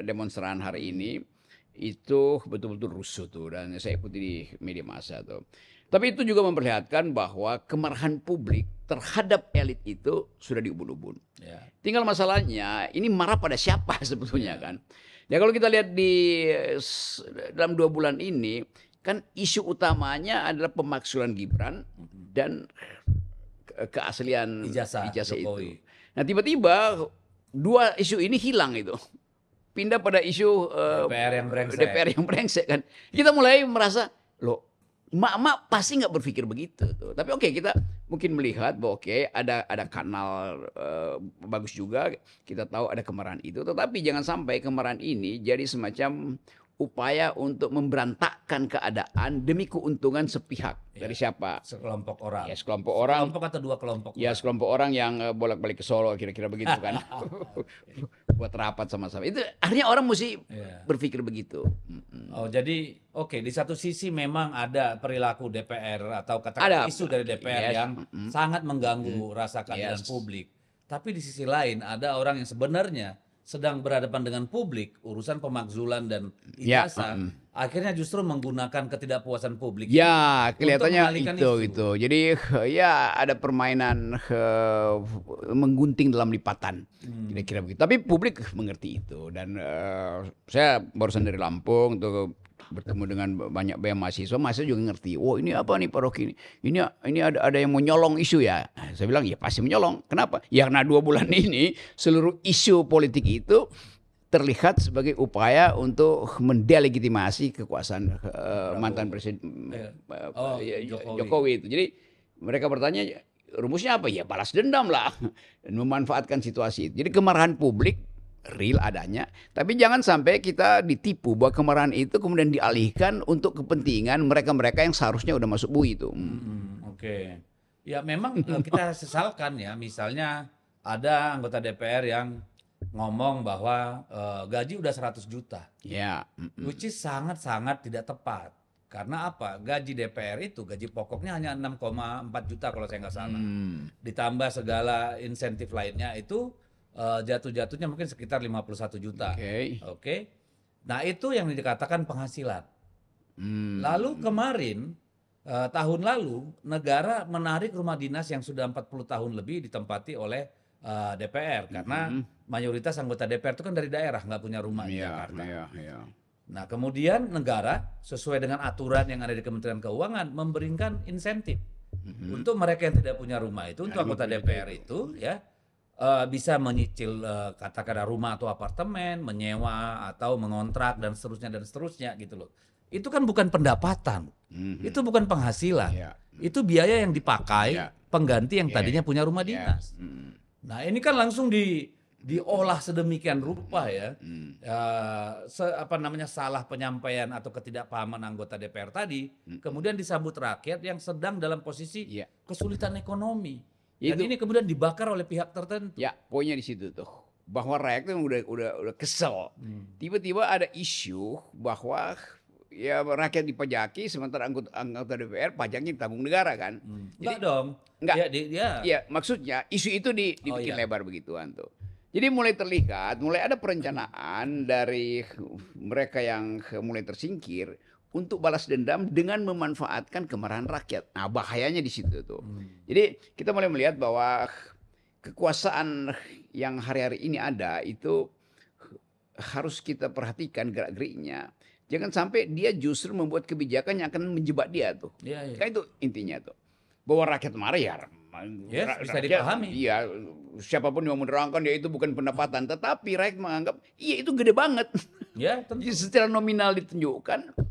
S1: demonstran hari ini itu betul-betul rusuh tuh, dan saya ikuti di media massa tuh. Tapi itu juga memperlihatkan bahwa kemarahan publik terhadap elit itu sudah diubun-ubun.
S2: Ya.
S1: Tinggal masalahnya ini marah pada siapa sebetulnya kan. Ya kalau kita lihat dalam 2 bulan ini kan isu utamanya adalah pemaksulan Gibran dan keaslian
S2: Ijazah
S1: itu.
S2: Jokowi.
S1: Nah tiba-tiba 2 isu ini hilang itu. Pindah pada isu DPR yang brengsek kan. Kita mulai merasa loh, mak-mak pasti nggak berpikir begitu tuh. Tapi oke, kita mungkin melihat bahwa ada kanal bagus juga, kita tahu ada kemarahan itu, tetapi jangan sampai kemarahan ini jadi semacam upaya untuk memberantakkan keadaan demi keuntungan sepihak. Dari siapa?
S2: Sekelompok orang.
S1: Ya, sekelompok orang.
S2: Sekelompok atau 2 kelompok?
S1: Ya, sekelompok orang yang bolak-balik ke Solo, kira-kira begitu kan. Buat rapat sama-sama. Itu akhirnya orang mesti berpikir begitu.
S2: Oh, jadi oke, di satu sisi memang ada perilaku DPR atau katakanlah isu dari DPR yang sangat mengganggu rasa keadilan publik. Tapi di sisi lain ada orang yang sebenarnya sedang berhadapan dengan publik, urusan pemakzulan dan
S1: Ya,
S2: ijazah, akhirnya justru menggunakan ketidakpuasan publik ini
S1: ya,
S2: untuk
S1: kelihatannya
S2: mengalihkan
S1: itu
S2: isu.
S1: gitu. Jadi ya ada permainan menggunting dalam lipatan, kira-kira begitu. Tapi publik mengerti itu dan saya barusan dari Lampung tuh bertemu dengan banyak mahasiswa juga ngerti. Oh ini apa nih Pak Rocky ini? Ini ada yang mau nyolong isu ya. Saya bilang ya pasti menyolong. Kenapa? Ya karena 2 bulan ini seluruh isu politik itu terlihat sebagai upaya untuk mendelegitimasi kekuasaan mantan presiden Jokowi itu. Jadi mereka bertanya rumusnya apa? Ya balas dendam lah dan memanfaatkan situasi itu. Jadi kemarahan publik real adanya, tapi jangan sampai kita ditipu bahwa kemarahan itu kemudian dialihkan untuk kepentingan mereka-mereka yang seharusnya udah masuk bui itu.
S2: Oke. Ya memang kita sesalkan ya, misalnya ada anggota DPR yang ngomong bahwa gaji udah 100 juta.
S1: Ya.
S2: Which is sangat-sangat tidak tepat. Karena apa? Gaji DPR itu, gaji pokoknya hanya 6,4 juta kalau saya nggak salah. Ditambah segala insentif lainnya itu jatuh-jatuhnya mungkin sekitar 51 juta. Oke. Nah itu yang dikatakan penghasilan. Lalu kemarin, tahun lalu, negara menarik rumah dinas yang sudah 40 tahun lebih ditempati oleh DPR. Karena mayoritas anggota DPR itu kan dari daerah, nggak punya rumah di Jakarta. Nah kemudian negara sesuai dengan aturan yang ada di Kementerian Keuangan memberikan insentif untuk mereka yang tidak punya rumah itu, untuk anggota DPR itu ya bisa menyicil katakanlah rumah atau apartemen, menyewa atau mengontrak dan seterusnya gitu loh. Itu kan bukan pendapatan, itu bukan penghasilan, itu biaya yang dipakai pengganti yang tadinya punya rumah dinas. Nah ini kan langsung diolah sedemikian rupa ya, salah penyampaian atau ketidakpahaman anggota DPR tadi, kemudian disambut rakyat yang sedang dalam posisi kesulitan ekonomi. Dan ini kemudian dibakar oleh pihak tertentu.
S1: Ya, poinnya di situ tuh. Bahwa rakyat itu udah kesel. Tiba-tiba ada isu bahwa ya rakyat dipajaki sementara anggota DPR pajaknya ditanggung negara kan.
S2: Enggak dong.
S1: Enggak. Ya, maksudnya isu itu dibikin lebar begituan tuh. Jadi mulai terlihat, mulai ada perencanaan dari mereka yang mulai tersingkir untuk balas dendam dengan memanfaatkan kemarahan rakyat. Nah, bahayanya di situ tuh. Jadi kita mulai melihat bahwa kekuasaan yang hari-hari ini ada itu harus kita perhatikan gerak-geriknya. Jangan sampai dia justru membuat kebijakan yang akan menjebak dia tuh. Kan itu intinya tuh. Bahwa rakyat marah ya
S2: bisa dipahami.
S1: Iya, siapapun yang menerangkan dia itu bukan pendapatan, tetapi rakyat menganggap iya itu gede banget.
S2: Ya, tentu.
S1: Jadi secara nominal ditunjukkan.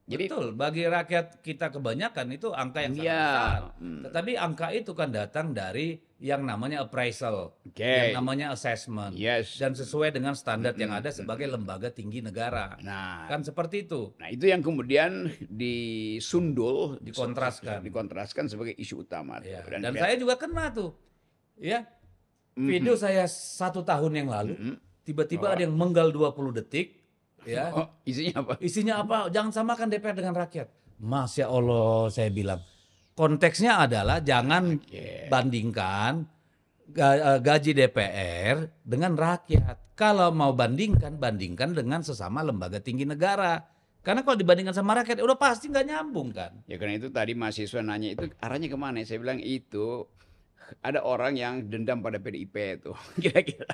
S2: Jadi, betul, bagi rakyat kita kebanyakan itu angka yang sangat besar. Tetapi angka itu kan datang dari yang namanya appraisal, yang namanya assessment, dan sesuai dengan standar yang ada sebagai lembaga tinggi negara.
S1: Nah,
S2: kan seperti itu.
S1: Nah itu yang kemudian disundul, dikontraskan sebagai isu utama.
S2: Ya, dan saya juga kena tuh, ya video saya 1 tahun yang lalu, tiba-tiba ada yang menggal 20 detik. Ya.
S1: Isinya apa?
S2: Isinya apa? Jangan samakan DPR dengan rakyat. Masya Allah, saya bilang. Konteksnya adalah jangan bandingkan gaji DPR dengan rakyat. Kalau mau bandingkan dengan sesama lembaga tinggi negara. Karena kalau dibandingkan sama rakyat, udah pasti nggak nyambung kan.
S1: Ya karena itu tadi mahasiswa nanya itu arahnya kemana? Saya bilang itu ada orang yang dendam pada PDIP itu kira-kira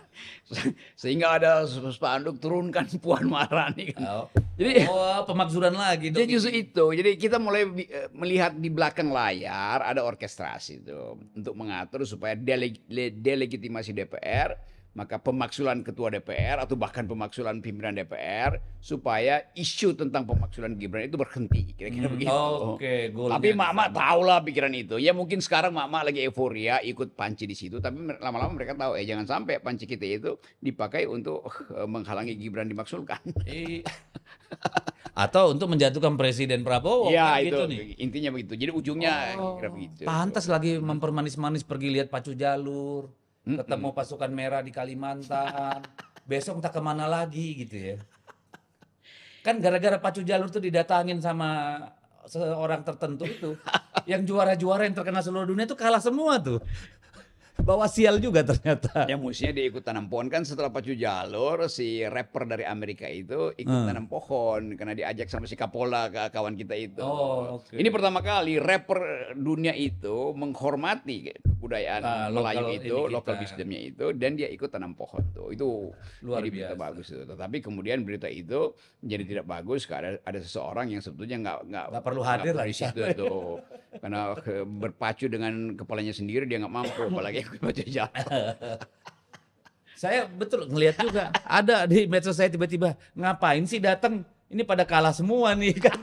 S1: sehingga ada spanduk turunkan Puan Maharani kan.
S2: Jadi pemakzulan lagi.
S1: Jadi justru itu. Jadi kita mulai melihat di belakang layar ada orkestrasi itu untuk mengatur supaya delegitimasi DPR, maka pemaksulan ketua DPR atau bahkan pemaksulan pimpinan DPR supaya isu tentang pemaksulan Gibran itu berhenti kira-kira begitu. Tapi mak-mak tahu lah pikiran itu. Ya mungkin sekarang mak-mak lagi euforia ikut panci di situ, tapi lama-lama mereka tahu jangan sampai panci kita itu dipakai untuk menghalangi Gibran dimaksulkan.
S2: Atau untuk menjatuhkan Presiden Prabowo.
S1: Ya
S2: kan,
S1: itu
S2: gitu nih.
S1: Intinya begitu. Jadi ujungnya kira begitu.
S2: Pantas lagi mempermanis-manis pergi lihat pacu jalur. Ketemu pasukan merah di Kalimantan, besok entah kemana lagi gitu ya. Kan gara-gara pacu jalur tuh didatangin sama seorang tertentu itu, yang juara-juara yang terkenal seluruh dunia itu kalah semua tuh. bawa sial juga ternyata.
S1: Ya mestinya dia ikut tanam pohon kan setelah pacu jalur si rapper dari Amerika itu ikut tanam pohon karena diajak sama si Kapola kawan kita itu.
S2: Oh, oke.
S1: Ini pertama kali rapper dunia itu menghormati kebudayaan Melayu
S2: lokal
S1: itu,
S2: ini
S1: lokal
S2: kita.
S1: wisdomnya itu dan dia ikut tanam pohon tuh. Itu
S2: Luar
S1: jadi berita
S2: biasa.
S1: bagus itu. Tetapi kemudian berita itu menjadi tidak bagus karena ada seseorang yang sebetulnya
S2: Nggak perlu hadir lah
S1: di
S2: di
S1: situ
S2: sana.
S1: tuh. Karena berpacu dengan kepalanya sendiri dia nggak mampu apalagi ikut pacu jalur.
S2: Saya betul ngelihat juga ada di medsos saya tiba-tiba ngapain sih datang? Ini pada kalah semua nih kan.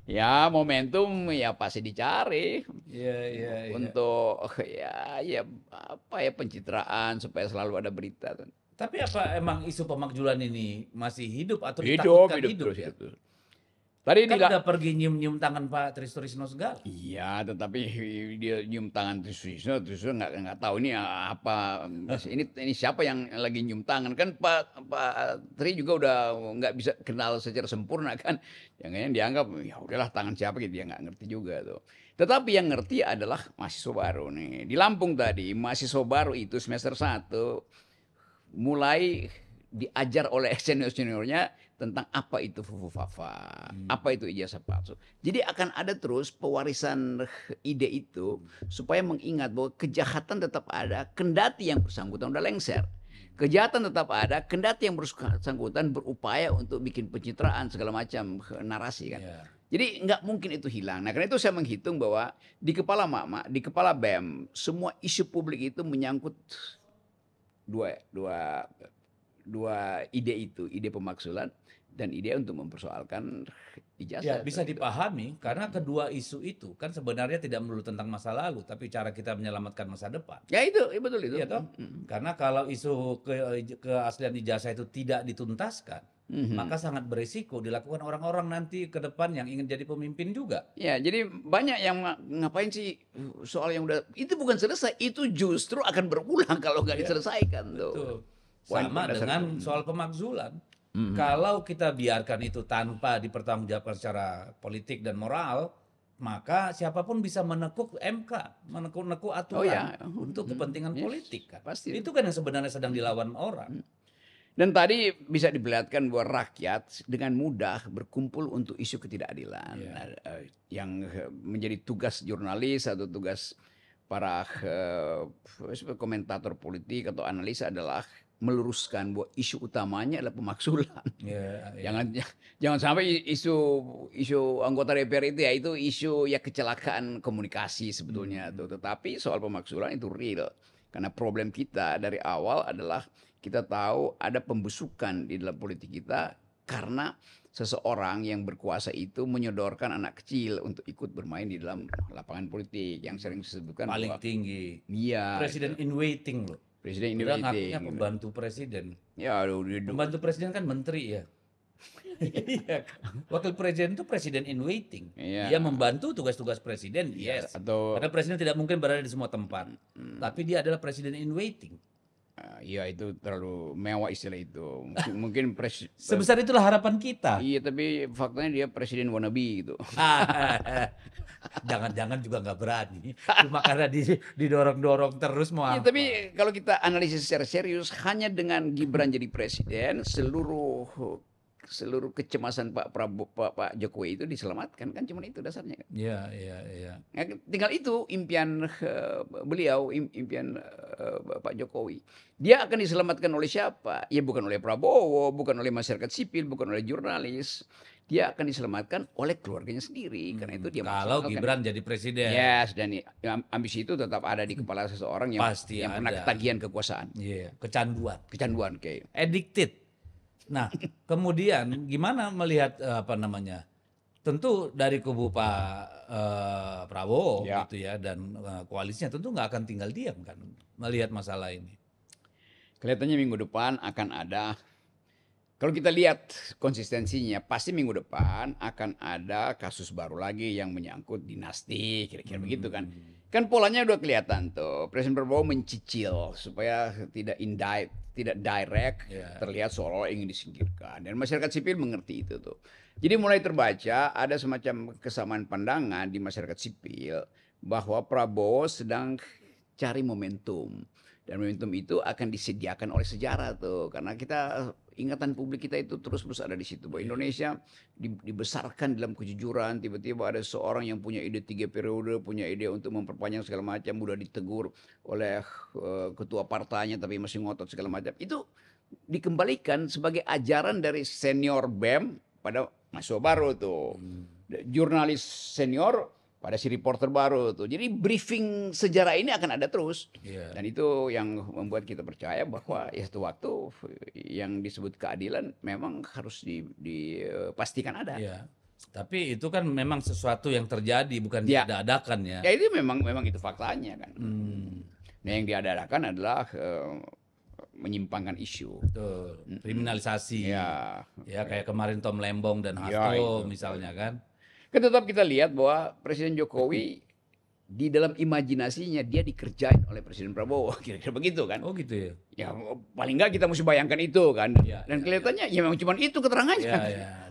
S1: Ya momentum ya pasti dicari
S2: Iya, iya, iya.
S1: untuk ya apa ya pencitraan supaya selalu ada berita.
S2: Tapi apa emang isu pemakzulan ini masih hidup atau
S1: Hidup,
S2: ditakutkan
S1: hidup
S2: hidup
S1: terus,
S2: ya?
S1: hidup terus. Tadi
S2: Kan udah pergi nyium-nyium tangan Pak Trisno segala.
S1: iya, tetapi dia nyium tangan Trisno nggak tahu ini apa. Ini siapa yang lagi nyium tangan kan Pak Tri juga udah nggak bisa kenal secara sempurna kan. Yang dianggap ya udahlah tangan siapa gitu dia nggak ngerti juga tuh. Tetapi yang ngerti adalah mahasiswa baru nih. Di Lampung tadi mahasiswa baru itu semester 1 mulai diajar oleh senior-seniornya tentang apa itu fufu-fafa, apa itu ijazah palsu. Jadi akan ada terus pewarisan ide itu supaya mengingat bahwa kejahatan tetap ada, kendati yang bersangkutan udah lengser. Kejahatan tetap ada, kendati yang bersangkutan berupaya untuk bikin pencitraan segala macam narasi kan.
S2: Iya.
S1: Jadi nggak mungkin itu hilang. Nah karena itu saya menghitung bahwa di kepala Mama, di kepala BEM, semua isu publik itu menyangkut dua ide itu, ide pemakzulan dan ide untuk mempersoalkan
S2: Ya,
S1: ijazah.
S2: bisa dipahami karena kedua isu itu kan sebenarnya tidak melulu tentang masa lalu, tapi cara kita menyelamatkan masa depan.
S1: Ya itu, betul itu.
S2: Iya toh? Karena kalau isu keaslian ijazah itu tidak dituntaskan, maka sangat berisiko dilakukan orang-orang nanti ke depan yang ingin jadi pemimpin juga.
S1: Ya, jadi banyak yang ngapain sih soal yang udah itu bukan selesai, itu justru akan berulang kalau nggak diselesaikan tuh.
S2: Betul.
S1: Poin
S2: Sama
S1: mendasar
S2: dengan
S1: itu.
S2: soal pemakzulan. Kalau kita biarkan itu tanpa dipertanggungjawabkan secara politik dan moral, maka siapapun bisa menekuk MK, menekuk aturan
S1: ya.
S2: untuk kepentingan
S1: Yes,
S2: politik kan.
S1: pasti.
S2: Itu kan yang sebenarnya sedang dilawan orang.
S1: Dan tadi bisa diperlihatkan bahwa rakyat dengan mudah berkumpul untuk isu ketidakadilan. Nah, yang menjadi tugas jurnalis atau tugas para komentator politik atau analis adalah meluruskan bahwa isu utamanya adalah pemakzulan.
S2: Ya,
S1: Jangan sampai isu anggota DPR itu isu ya kecelakaan komunikasi sebetulnya tuh. Tetapi soal pemakzulan itu real. Karena problem kita dari awal adalah kita tahu ada pembusukan di dalam politik kita karena seseorang yang berkuasa itu menyodorkan anak kecil untuk ikut bermain di dalam lapangan politik yang sering disebutkan
S2: paling
S1: bahwa
S2: tinggi.
S1: iya,
S2: Presiden in waiting loh.
S1: presiden ini
S2: Udah ngakunya pembantu presiden.
S1: ya
S2: Pembantu presiden kan menteri ya. Iya. Wakil presiden itu presiden in waiting.
S1: Iya.
S2: Dia membantu tugas-tugas presiden, yes.
S1: atau
S2: Karena presiden tidak mungkin berada di semua tempat. Tapi dia adalah presiden in waiting.
S1: iya itu terlalu mewah istilah itu. Mungkin
S2: Sebesar itulah harapan kita.
S1: iya tapi faktanya dia presiden wannabe gitu.
S2: Jangan-jangan juga nggak berani. Cuma karena didorong-dorong terus mau
S1: Iya,
S2: apa.
S1: tapi kalau kita analisis secara serius hanya dengan Gibran jadi presiden seluruh kecemasan Pak Prabowo Pak Jokowi itu diselamatkan kan cuma itu dasarnya kan.
S2: Iya, iya, iya.
S1: Ya, tinggal itu impian beliau, impian Pak Jokowi. Dia akan diselamatkan oleh siapa? Ya bukan oleh Prabowo, bukan oleh masyarakat sipil, bukan oleh jurnalis. Dia akan diselamatkan oleh keluarganya sendiri. Karena itu dia
S2: Kalau
S1: maksimalkan.
S2: Gibran jadi presiden.
S1: Yes, dan ambisi itu tetap ada di kepala seseorang yang,
S2: Pasti
S1: yang pernah
S2: ada.
S1: ketagihan kekuasaan.
S2: Iya, kecanduan.
S1: Kecanduan kayak.
S2: Addicted. Nah, kemudian gimana melihat apa namanya? Tentu dari kubu Pak Prabowo
S1: Ya.
S2: gitu ya dan koalisinya tentu nggak akan tinggal diam kan melihat masalah ini.
S1: Kelihatannya minggu depan akan ada. Kalau kita lihat konsistensinya, pasti minggu depan akan ada kasus baru lagi yang menyangkut dinasti, kira-kira begitu kan. Kan polanya udah kelihatan tuh. Presiden Prabowo mencicil supaya tidak direct
S2: Ya.
S1: terlihat seolah-olah ingin disingkirkan. Dan masyarakat sipil mengerti itu tuh. Jadi mulai terbaca ada semacam kesamaan pandangan di masyarakat sipil bahwa Prabowo sedang cari momentum. Dan momentum itu akan disediakan oleh sejarah tuh, karena ingatan publik kita itu terus-menerus ada di situ. Bahwa Indonesia dibesarkan dalam kejujuran, tiba-tiba ada seorang yang punya ide 3 periode, punya ide untuk memperpanjang segala macam, mudah ditegur oleh ketua partainya tapi masih ngotot segala macam. Itu dikembalikan sebagai ajaran dari senior BEM pada mahasiswa baru tuh. Jurnalis senior pada si reporter baru tuh. Jadi briefing sejarah ini akan ada terus. Dan itu yang membuat kita percaya bahwa ya satu waktu yang disebut keadilan memang harus dipastikan ada.
S2: Tapi itu kan memang sesuatu yang terjadi, bukan diadakan ya.
S1: Ya itu memang itu faktanya kan. Nah yang diadakan adalah menyimpangkan isu.
S2: Betul. Kriminalisasi. Ya kayak kemarin Tom Lembong dan Hasto misalnya kan.
S1: Tetap kita lihat bahwa Presiden Jokowi di dalam imajinasinya dia dikerjain oleh Presiden Prabowo, kira-kira begitu kan?
S2: Oh gitu ya.
S1: Ya paling nggak kita mesti bayangkan itu kan. Dan kelihatannya ya memang cuma itu keterangannya.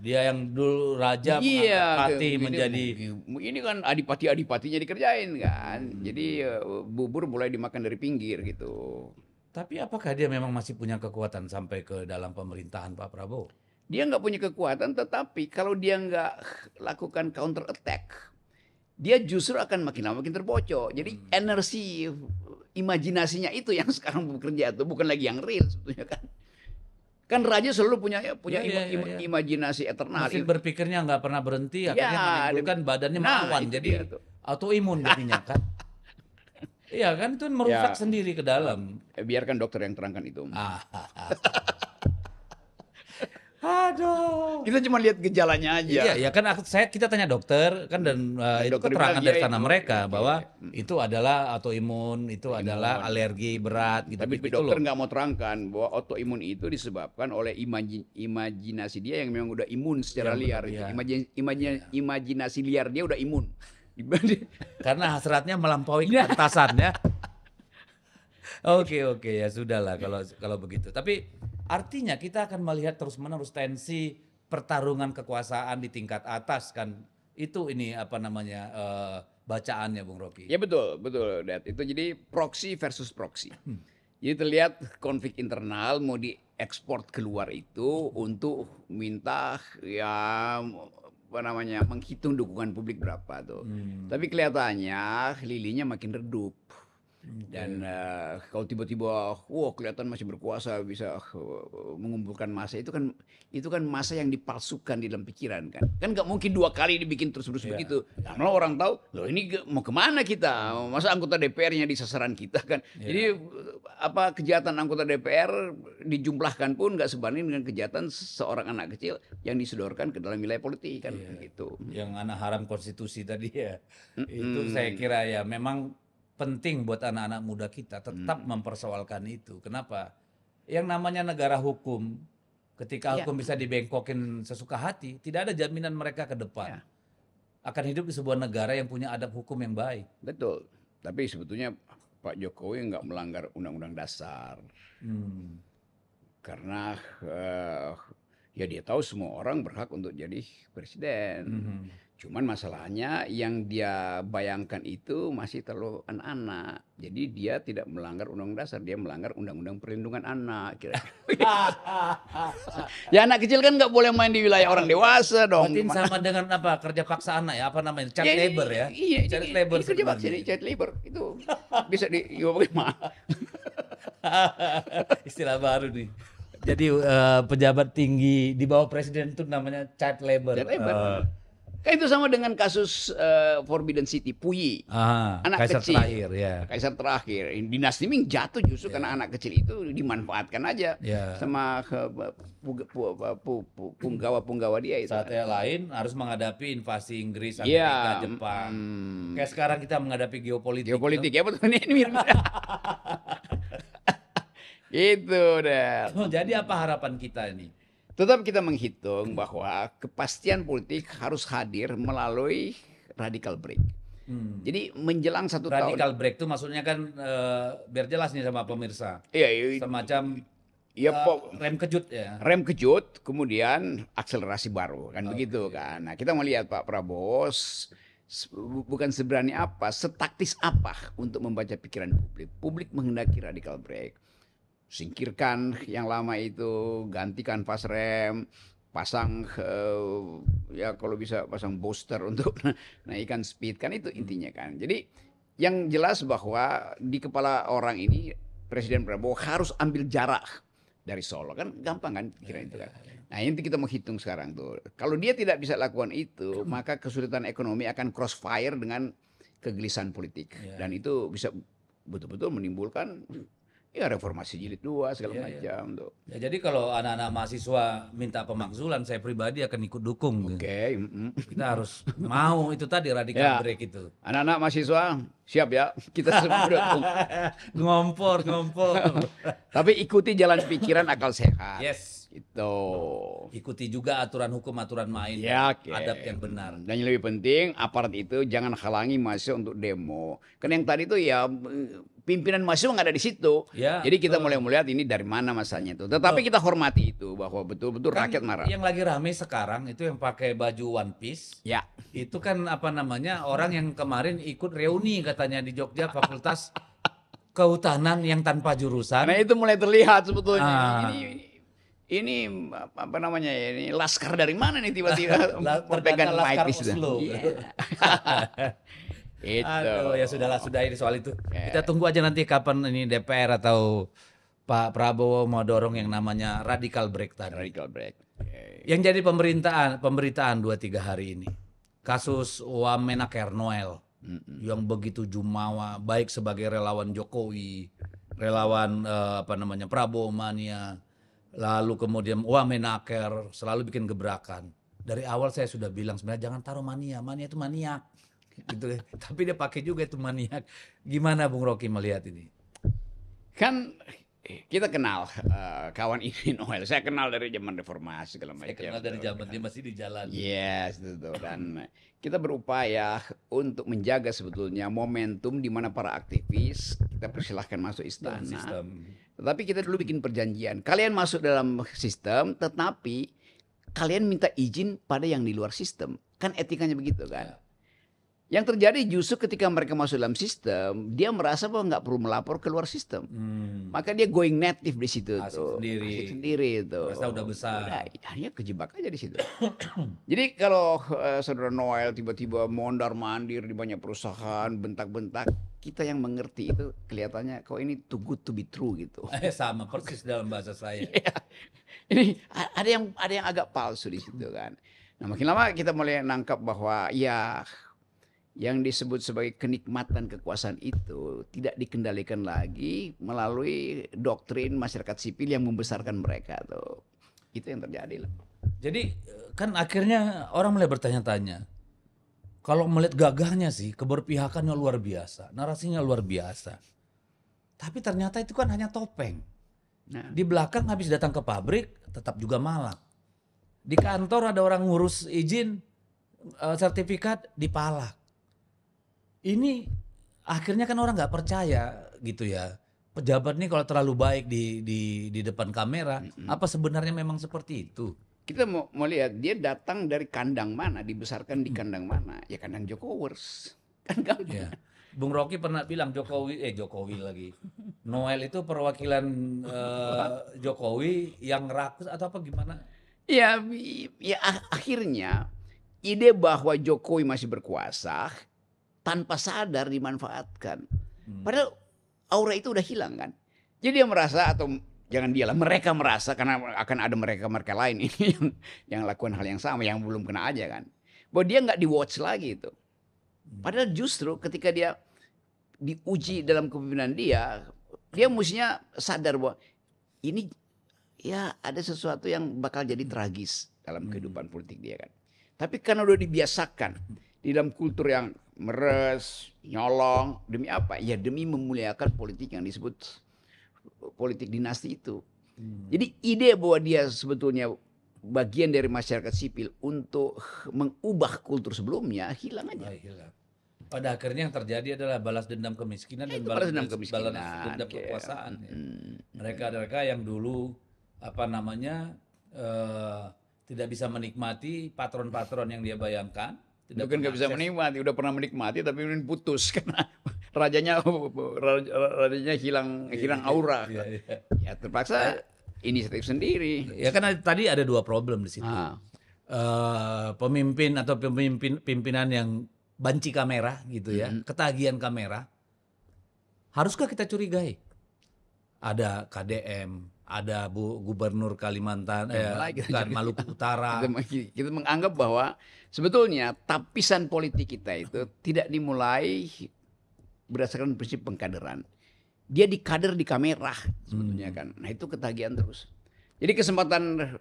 S2: Dia yang dulu raja mengangkat menjadi
S1: ini kan adipati-adipatinya dikerjain kan. Jadi bubur mulai dimakan dari pinggir gitu.
S2: Tapi apakah dia memang masih punya kekuatan sampai ke dalam pemerintahan Pak Prabowo?
S1: Dia nggak punya kekuatan, tetapi kalau dia nggak lakukan counter attack, dia justru akan makin lama makin terbocor. Jadi energi imajinasinya itu yang sekarang bekerja itu bukan lagi yang real sebetulnya kan. Kan raja selalu punya imajinasi eternal.
S2: Mesin berpikirnya nggak pernah berhenti, akhirnya menimbulkan badannya melawan, jadi autoimun jadinya kan. Iya kan, itu merusak sendiri ke dalam.
S1: Biarkan dokter yang terangkan itu.
S2: Aduh.
S1: Kita cuma lihat gejalanya aja.
S2: Iya, kan kita tanya dokter kan, dan itu keterangan dari sana mereka bahwa itu adalah autoimun, itu adalah alergi berat gitu.
S1: Tapi dokter nggak mau terangkan bahwa autoimun itu disebabkan oleh imajinasi dia yang memang udah imun secara liar. Imajinasi liar dia udah imun.
S2: Karena hasratnya melampaui kepantasan ya. Oke, ya sudahlah kalau begitu. Tapi artinya kita akan melihat terus-menerus tensi pertarungan kekuasaan di tingkat atas kan. Itu bacaannya Bung Rocky.
S1: Ya betul, Dad. Itu jadi proxy versus proxy. Jadi terlihat konflik internal mau diekspor keluar itu untuk minta menghitung dukungan publik berapa tuh. Tapi kelihatannya lilinnya makin redup. Dan kalau tiba-tiba kelihatan masih berkuasa bisa mengumpulkan massa, itu kan massa yang dipalsukan di dalam pikiran kan nggak mungkin 2 kali dibikin terus-terus begitu. Karena orang tahu loh ini mau kemana kita, masa anggota DPR-nya di sasaran kita kan. Jadi kejahatan anggota DPR dijumlahkan pun nggak sebanding dengan kejahatan seorang anak kecil yang disodorkan ke dalam wilayah politik kan gitu.
S2: Yang anak haram konstitusi tadi ya. Itu saya kira ya memang penting buat anak-anak muda kita tetap mempersoalkan itu. Kenapa? Yang namanya negara hukum, ketika hukum bisa dibengkokin sesuka hati, tidak ada jaminan mereka ke depan akan hidup di sebuah negara yang punya adab hukum yang baik.
S1: Betul. Tapi sebetulnya Pak Jokowi nggak melanggar undang-undang dasar. Karena ya dia tahu semua orang berhak untuk jadi presiden. Cuman masalahnya yang dia bayangkan itu masih terlalu anak-anak. Jadi dia tidak melanggar undang-undang dasar, dia melanggar undang-undang perlindungan anak. Ya anak kecil kan nggak boleh main di wilayah orang dewasa dong.
S2: Berarti sama dengan kerja paksa anak ya, child labor ya?
S1: Iya,
S2: child labor.
S1: Kerja paksa child labor itu bisa bagaimana?
S2: Istilah baru nih. Jadi pejabat tinggi di bawah presiden itu namanya child labor.
S1: Child labor. Kan itu sama dengan kasus Forbidden City, Puyi. Anak
S2: Kaisar
S1: kecil.
S2: Terakhir ya.
S1: Kaisar terakhir. Dinasti Ming jatuh justru karena anak kecil itu dimanfaatkan aja sama punggawa-punggawa dia itu.
S2: Saatnya lain harus menghadapi invasi Inggris, Amerika, Jepang. Kayak sekarang kita menghadapi geopolitik.
S1: Geopolitik ya betul, ini mirip. Itu deh.
S2: Jadi apa harapan kita ini?
S1: Tetap kita menghitung bahwa kepastian politik harus hadir melalui radical break. Jadi menjelang 1 tahun.
S2: Radical break itu maksudnya kan biar jelas nih sama pemirsa.
S1: Iya.
S2: Semacam rem kejut ya.
S1: Rem kejut, kemudian akselerasi baru kan begitu kan. Nah kita melihat Pak Prabowo bukan seberani apa, setaktis apa untuk membaca pikiran publik. Publik menghendaki radical break. Singkirkan yang lama itu, gantikan pas rem, pasang ya kalau bisa pasang booster untuk naikkan speed, kan itu intinya kan. Jadi yang jelas bahwa di kepala orang ini Presiden Prabowo harus ambil jarak dari Solo, kan gampang kan pikiran itu kan. Nah ini kita mau hitung sekarang tuh. Kalau dia tidak bisa lakukan itu, maka kesulitan ekonomi akan crossfire dengan kegelisahan politik. Dan itu bisa betul-betul menimbulkan ya reformasi jilid 2 segala macam tuh.
S2: Ya, jadi kalau anak-anak mahasiswa minta pemakzulan, saya pribadi akan ikut dukung.
S1: Oke.
S2: Kita harus mau itu tadi radical break itu.
S1: Anak-anak mahasiswa siap ya, kita semua dukung.
S2: Ngompor.
S1: Tapi ikuti jalan pikiran akal sehat.
S2: Yes.
S1: Itu.
S2: Ikuti juga aturan hukum, aturan main,
S1: Ya,
S2: adab yang benar.
S1: Dan yang lebih penting, aparat itu jangan halangi mahasiswa untuk demo. Karena yang tadi itu ya pimpinan mahasiswa nggak ada di situ.
S2: Ya,
S1: jadi kita mulai melihat ini dari mana masanya itu. Tetapi kita hormati itu bahwa betul-betul
S2: kan
S1: rakyat marah.
S2: Yang lagi rame sekarang itu yang pakai baju one piece.
S1: Ya.
S2: Itu kan apa namanya, orang yang kemarin ikut reuni katanya di Jogja Fakultas Kehutanan yang tanpa jurusan.
S1: Nah itu mulai terlihat sebetulnya. Ini apa namanya ya, ini laskar dari mana nih tiba-tiba pegang mic di situ.
S2: Itu. Aduh, ya sudah ini soal itu. Kita tunggu aja nanti kapan ini DPR atau Pak Prabowo mau dorong yang namanya radical break tadi.
S1: Radical break.
S2: Yang jadi pemberitaan 2-3 hari ini. Kasus Wamenaker Noel yang begitu jumawa, baik sebagai relawan Jokowi, relawan Prabowo mania, lalu kemudian Wamenaker selalu bikin gebrakan. Dari awal saya sudah bilang sebenarnya jangan taruh mania itu maniak. Gitu. Tapi dia pakai juga itu maniak. Gimana Bung Rocky melihat ini?
S1: Kan kita kenal kawan ini Noel. Saya kenal dari zaman reformasi segala macam.
S2: Saya kenal dari zaman dia masih di jalan.
S1: Yes, itu. Dan kita berupaya untuk menjaga sebetulnya momentum di mana para aktivis kita persilahkan masuk istana. Tetapi kita dulu bikin perjanjian. Kalian masuk dalam sistem, tetapi kalian minta izin pada yang di luar sistem. Kan etikanya begitu kan. Yang terjadi justru ketika mereka masuk dalam sistem, dia merasa bahwa nggak perlu melapor ke luar sistem. Maka dia going native di situ tuh. Asik sendiri itu.
S2: Merasa udah besar.
S1: Hanya kejebak aja di situ. Jadi kalau saudara Noel tiba-tiba mondar-mandir di banyak perusahaan, bentak-bentak, kita yang mengerti itu kelihatannya kok ini too good to be true gitu.
S2: Sama persis dalam bahasa saya.
S1: Ini ada yang agak palsu di situ kan. Nah, makin lama kita mulai nangkap bahwa ya yang disebut sebagai kenikmatan kekuasaan itu tidak dikendalikan lagi melalui doktrin masyarakat sipil yang membesarkan mereka tuh. Itu yang terjadi loh.
S2: Jadi kan akhirnya orang mulai bertanya-tanya. Kalau melihat gagahnya sih, keberpihakannya luar biasa, narasinya luar biasa. Tapi ternyata itu kan hanya topeng. Nah, di belakang habis datang ke pabrik tetap juga malak. Di kantor ada orang ngurus izin sertifikat dipalak. Ini akhirnya kan orang nggak percaya gitu ya. Pejabat nih kalau terlalu baik di depan kamera, apa sebenarnya memang seperti itu?
S1: Kita mau lihat dia datang dari kandang mana, dibesarkan di kandang mana? Ya kandang Jokowers. Kan gampang.
S2: Ya. Bung Rocky pernah bilang Jokowi lagi. Noel itu perwakilan Jokowi yang rakus atau apa gimana?
S1: Ya akhirnya ide bahwa Jokowi masih berkuasa tanpa sadar dimanfaatkan. Padahal aura itu udah hilang kan. Jadi dia merasa, atau jangan dialah, mereka merasa, karena akan ada mereka lain ini yang lakukan hal yang sama, yang belum kena aja kan. Bahwa dia nggak di-watch lagi itu. Padahal justru ketika dia diuji dalam kepemimpinan dia mestinya sadar bahwa ini ya ada sesuatu yang bakal jadi tragis dalam kehidupan politik dia kan. Tapi karena udah dibiasakan di dalam kultur yang meres, nyolong, demi apa? Ya demi memuliakan politik yang disebut politik dinasti itu. Jadi ide bahwa dia sebetulnya bagian dari masyarakat sipil untuk mengubah kultur sebelumnya hilang aja.
S2: Hilang. Pada akhirnya yang terjadi adalah balas dendam kemiskinan dan balas dendam kekuasaan. Mereka yang dulu tidak bisa menikmati patron-patron yang dia bayangkan,
S1: Bukan
S2: punya
S1: nggak bisa
S2: akses.
S1: menikmati, udah pernah menikmati tapi kemudian putus karena rajanya hilang aura.
S2: Iya, iya.
S1: Ya terpaksa inisiatif sendiri.
S2: Ya kan tadi ada dua problem di situ.
S1: Ah,
S2: Pemimpin atau pimpinan yang banci kamera gitu ya, ketagihan kamera. Haruskah kita curigai? Ada KDM, ada Gubernur Kalimantan,
S1: mulai
S2: bukan Maluku Utara.
S1: kita menganggap bahwa sebetulnya tapisan politik kita itu tidak dimulai berdasarkan prinsip pengkaderan. Dia dikader di kamera sebetulnya kan. Nah itu ketagihan terus. Jadi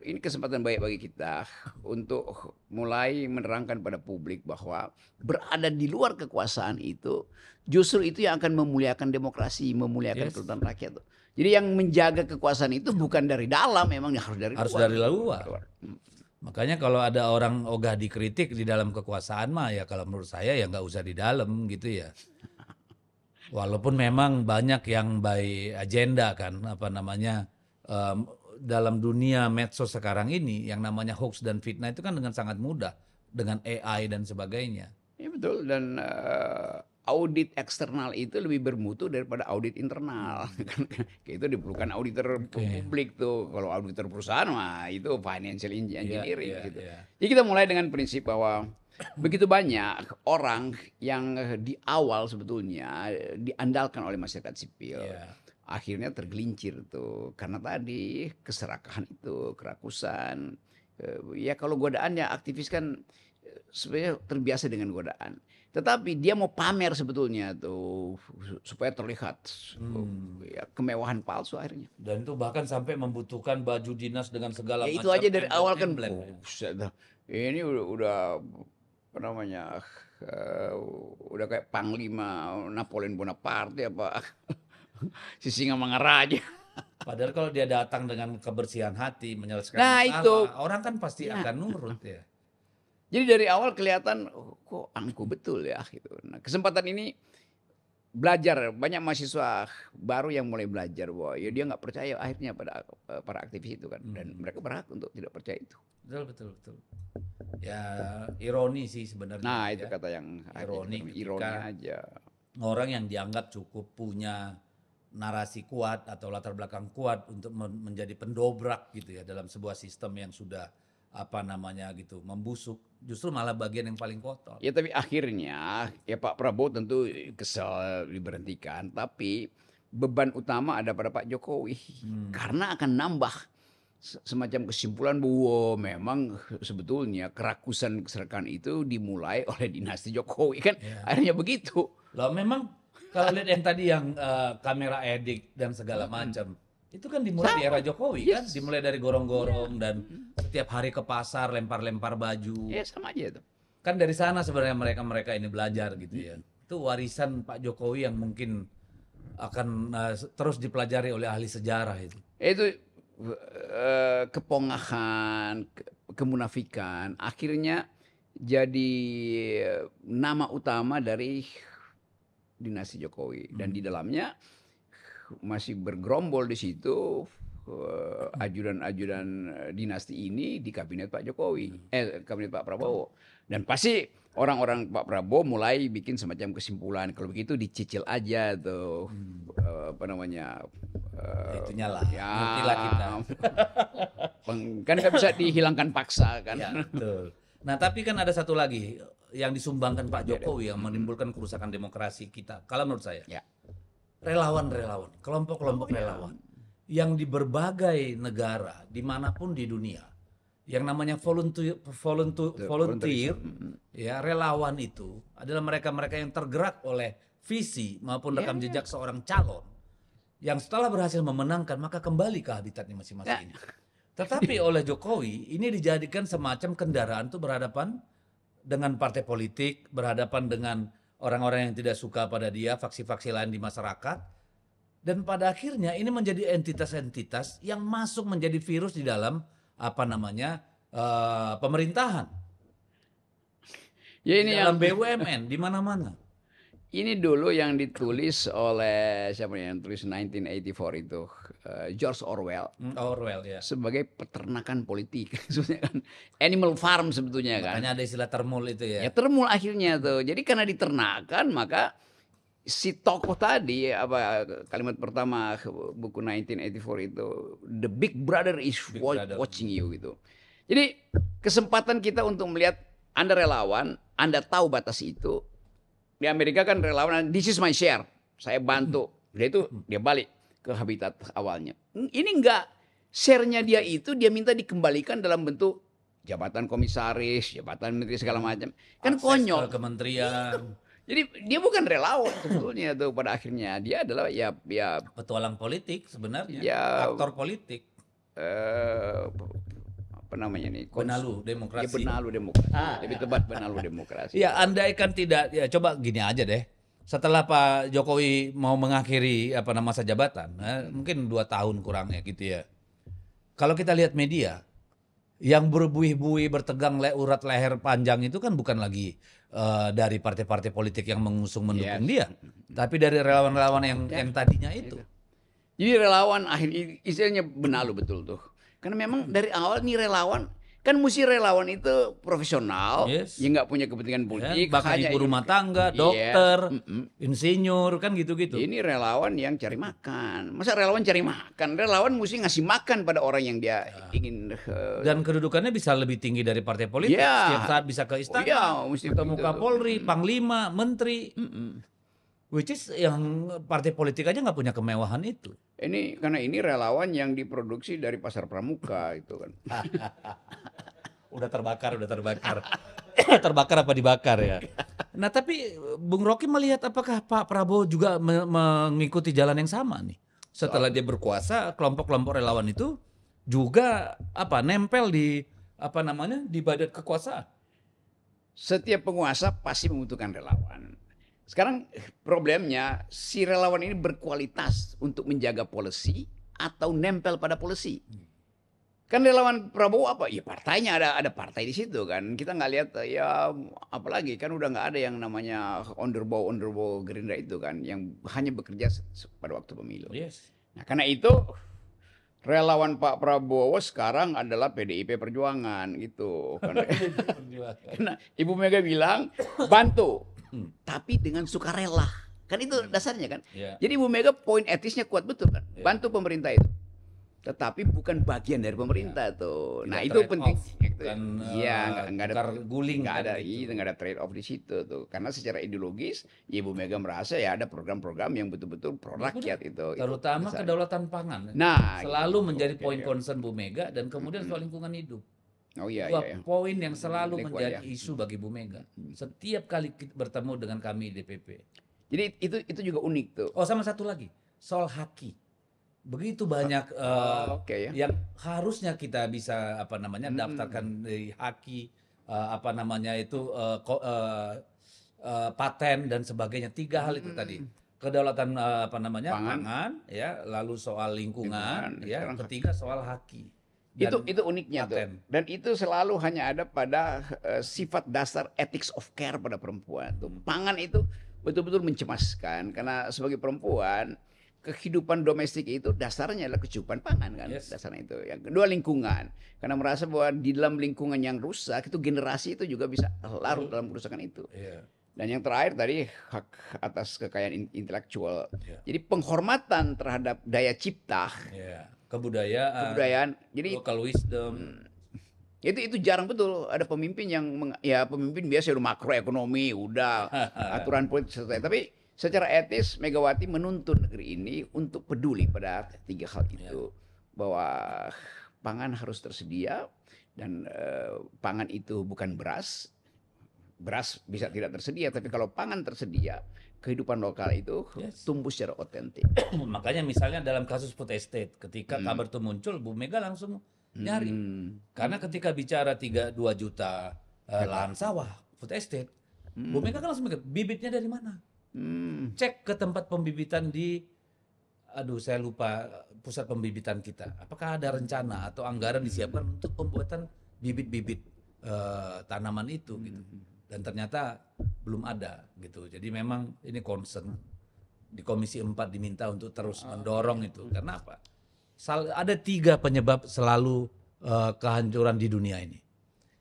S1: ini kesempatan baik bagi kita untuk mulai menerangkan pada publik bahwa berada di luar kekuasaan itu justru itu yang akan memuliakan demokrasi, memuliakan
S2: Yes.
S1: kedaulatan rakyat. Jadi yang menjaga kekuasaan itu bukan dari dalam, memang harus dari
S2: Harus
S1: luar.
S2: dari luar. Makanya kalau ada orang ogah dikritik di dalam kekuasaan mah ya kalau menurut saya ya nggak usah di dalam gitu ya. Walaupun memang banyak yang by agenda kan apa namanya dalam dunia medsos sekarang ini yang namanya hoax dan fitnah itu kan dengan sangat mudah dengan AI dan sebagainya.
S1: Ya betul, dan audit eksternal itu lebih bermutu daripada audit internal. Itu diperlukan auditor publik tuh. Kalau auditor perusahaan mah itu financial engineering
S2: Iya,
S1: gitu.
S2: iya.
S1: Jadi kita mulai dengan prinsip bahwa begitu banyak orang yang di awal sebetulnya diandalkan oleh masyarakat sipil.
S2: Iya.
S1: Akhirnya tergelincir tuh karena tadi keserakahan itu, kerakusan. Ya kalau godaan ya aktivis kan sebenarnya terbiasa dengan godaan. Tetapi dia mau pamer sebetulnya tuh supaya terlihat ya, kemewahan palsu akhirnya.
S2: Dan itu bahkan sampai membutuhkan baju dinas dengan segala
S1: Ya itu
S2: macam
S1: aja dari awal kan.
S2: emblem, ya.
S1: Buset dah. Ini udah apa namanya? Udah kayak Panglima Napoleon Bonaparte apa si Singamangaraja.
S2: Padahal kalau dia datang dengan kebersihan hati menyelesaikan
S1: Nah,
S2: masalah,
S1: itu.
S2: orang kan pasti
S1: Ya.
S2: akan nurut ya.
S1: Jadi dari awal kelihatan kok angkuh betul ya gitu. Nah, kesempatan ini belajar, banyak mahasiswa baru yang mulai belajar bahwa ya dia nggak percaya akhirnya pada para aktivis itu kan, dan mereka berhak untuk tidak percaya itu.
S2: Betul, betul, betul. Ya ironi sih sebenarnya.
S1: Nah, itu
S2: ya.
S1: kata yang
S2: Ironi
S1: ironi
S2: ketika
S1: aja.
S2: orang yang dianggap cukup punya narasi kuat atau latar belakang kuat untuk menjadi pendobrak gitu ya dalam sebuah sistem yang sudah apa namanya gitu membusuk, justru malah bagian yang paling kotor.
S1: Ya tapi akhirnya ya Pak Prabowo tentu kesal diberhentikan, tapi beban utama ada pada Pak Jokowi karena akan nambah semacam kesimpulan bahwa memang sebetulnya kerakusan keserakahan itu dimulai oleh dinasti Jokowi kan, akhirnya begitu.
S2: Loh memang kalau lihat yang tadi yang kamera edik dan segala macam, itu kan dimulai di era Jokowi kan, dimulai dari gorong-gorong dan setiap hari ke pasar lempar-lempar baju.
S1: Ya sama aja itu.
S2: Kan dari sana sebenarnya mereka ini belajar gitu ya. Itu warisan Pak Jokowi yang mungkin akan terus dipelajari oleh ahli sejarah itu.
S1: Itu kepongahan, kemunafikan akhirnya jadi nama utama dari dinasti Jokowi, dan di dalamnya masih bergerombol di situ ajudan-ajudan dinasti ini di kabinet Pak Jokowi, kabinet Pak Prabowo, dan pasti orang-orang Pak Prabowo mulai bikin semacam kesimpulan kalau begitu dicicil aja tuh apa namanya
S2: Itunya lah,
S1: ya
S2: ngertilah kita.
S1: kan nggak bisa dihilangkan paksa kan.
S2: Ya, betul. Nah, tapi kan ada satu lagi yang disumbangkan Pak Jokowi yang menimbulkan kerusakan demokrasi kita. Kalau menurut saya,
S1: Ya.
S2: relawan-relawan, kelompok-kelompok relawan yang di berbagai negara, dimanapun di dunia, yang namanya volunteer, ya relawan itu adalah mereka-mereka yang tergerak oleh visi maupun rekam jejak seorang calon yang setelah berhasil memenangkan maka kembali ke habitatnya masing-masing. Tetapi oleh Jokowi ini dijadikan semacam kendaraan untuk berhadapan dengan partai politik, berhadapan dengan orang-orang yang tidak suka pada dia, faksi-faksi lain di masyarakat, dan pada akhirnya ini menjadi entitas-entitas yang masuk menjadi virus di dalam apa namanya pemerintahan,
S1: Ya ini
S2: dalam
S1: yang
S2: BUMN di mana-mana.
S1: Ini dulu yang ditulis oleh siapa yang tulis 1984 itu George Orwell
S2: Orwell ya.
S1: sebagai peternakan politik. Sebenarnya kan animal farm sebetulnya kan.
S2: Makanya ada istilah termul itu ya.
S1: Ya termul akhirnya tuh. Jadi karena diternakan maka si tokoh tadi apa kalimat pertama buku 1984 itu the big brother is
S2: Brother.
S1: watching you gitu. Jadi kesempatan kita untuk melihat Anda relawan, Anda tahu batas itu. Di Amerika kan relawan, this is my share, saya bantu. Dia balik ke habitat awalnya. Ini enggak, share-nya dia itu dia minta dikembalikan dalam bentuk jabatan komisaris, jabatan menteri segala macam. Kan
S2: Akses
S1: konyol.
S2: ke kementerian.
S1: Jadi dia bukan relawan sebetulnya tuh pada akhirnya dia adalah ya
S2: Petualang politik sebenarnya.
S1: Ya,
S2: Aktor politik.
S1: Apa namanya nih?
S2: Benalu demokrasi.
S1: Ya, benalu demokrasi. Lebih tepat benalu demokrasi.
S2: Ya andaikan tidak, ya coba gini aja deh. Setelah Pak Jokowi mau mengakhiri masa jabatan, mungkin 2 tahun kurangnya gitu ya. Kalau kita lihat media, yang berbuih-buih bertegang urat leher panjang itu kan bukan lagi dari partai-partai politik yang mengusung mendukung dia, tapi dari relawan-relawan yang tadinya itu.
S1: Jadi relawan istilahnya benalu betul tuh. Karena memang dari awal nih relawan kan mesti relawan itu profesional, yang nggak punya kepentingan politik,
S2: bahkan ibu rumah tangga, dokter, insinyur kan gitu-gitu.
S1: Ini relawan yang cari makan. Masa relawan cari makan? Relawan mesti ngasih makan pada orang yang dia ingin.
S2: Dan kedudukannya bisa lebih tinggi dari partai politik. Setiap saat bisa ke istana, ketemu Kapolri, Panglima, Menteri. Which is yang partai politik aja nggak punya kemewahan itu.
S1: Ini karena ini relawan yang diproduksi dari pasar pramuka itu kan.
S2: Udah terbakar. Terbakar apa dibakar ya. Nah tapi Bung Rocky melihat apakah Pak Prabowo juga mengikuti jalan yang sama nih. Setelah dia berkuasa, kelompok-kelompok relawan itu juga nempel di di badan kekuasaan.
S1: Setiap penguasa pasti membutuhkan relawan. Sekarang problemnya si relawan ini berkualitas untuk menjaga polisi atau nempel pada polisi. Kan relawan Prabowo apa? Ya partainya ada partai di situ kan. Kita nggak lihat ya apalagi kan udah nggak ada yang namanya underbow Gerindra itu kan yang hanya bekerja pada waktu pemilu.
S2: Yes.
S1: Nah karena itu relawan Pak Prabowo sekarang adalah PDIP Perjuangan gitu. Karena Ibu Mega bilang bantu. Tapi dengan sukarela. Kan itu dasarnya kan. Jadi Ibu Mega poin etisnya kuat betul kan. Bantu pemerintah itu. Tetapi bukan bagian dari pemerintah tuh. Nah itu penting. Iya, nggak ada
S2: guling.
S1: Nggak ada trade off di situ tuh. Karena secara ideologis Ibu Mega merasa ya ada program-program yang betul-betul pro rakyat itu.
S2: Terutama kedaulatan pangan.
S1: Nah,
S2: selalu menjadi poin concern Bu Mega dan kemudian soal lingkungan hidup. Poin yang selalu menjadi isu bagi Bu Mega. Setiap kali bertemu dengan kami DPP.
S1: Jadi itu juga unik tuh.
S2: Oh sama satu lagi soal haki. Begitu banyak yang harusnya kita bisa daftarkan di haki paten dan sebagainya. 3 hal itu tadi. Kedaulatan pangan ya, lalu soal lingkungan ya, ketiga soal haki.
S1: Itu uniknya tuh. Dan itu selalu hanya ada pada sifat dasar ethics of care pada perempuan tuh. Pangan itu betul-betul mencemaskan karena sebagai perempuan kehidupan domestik itu dasarnya adalah kecukupan pangan kan. Dasarnya itu. Yang kedua lingkungan. Karena merasa bahwa di dalam lingkungan yang rusak itu generasi itu juga bisa larut dalam kerusakan itu. Dan yang terakhir tadi hak atas kekayaan intelektual. Jadi penghormatan terhadap daya cipta. Kebudayaan. Jadi
S2: local wisdom.
S1: Itu jarang betul ada pemimpin yang pemimpin biasa udah makroekonomi, udah aturan politik selesai. Tapi secara etis Megawati menuntun negeri ini untuk peduli pada 3 hal itu. Bahwa pangan harus tersedia dan pangan itu bukan beras. Beras bisa tidak tersedia, tapi kalau pangan tersedia, kehidupan lokal itu tumbuh secara otentik.
S2: Makanya misalnya dalam kasus food estate, ketika kabar itu muncul, Bu Mega langsung nyari. Karena ketika bicara 2 juta lahan sawah food estate, Bu Mega kan langsung mikir, bibitnya dari mana? Cek ke tempat pembibitan saya lupa pusat pembibitan kita. Apakah ada rencana atau anggaran disiapkan untuk pembuatan bibit-bibit tanaman itu gitu. Dan ternyata belum ada gitu. Jadi memang ini concern di Komisi 4 diminta untuk terus mendorong itu. Karena apa? Ada 3 penyebab selalu kehancuran di dunia ini.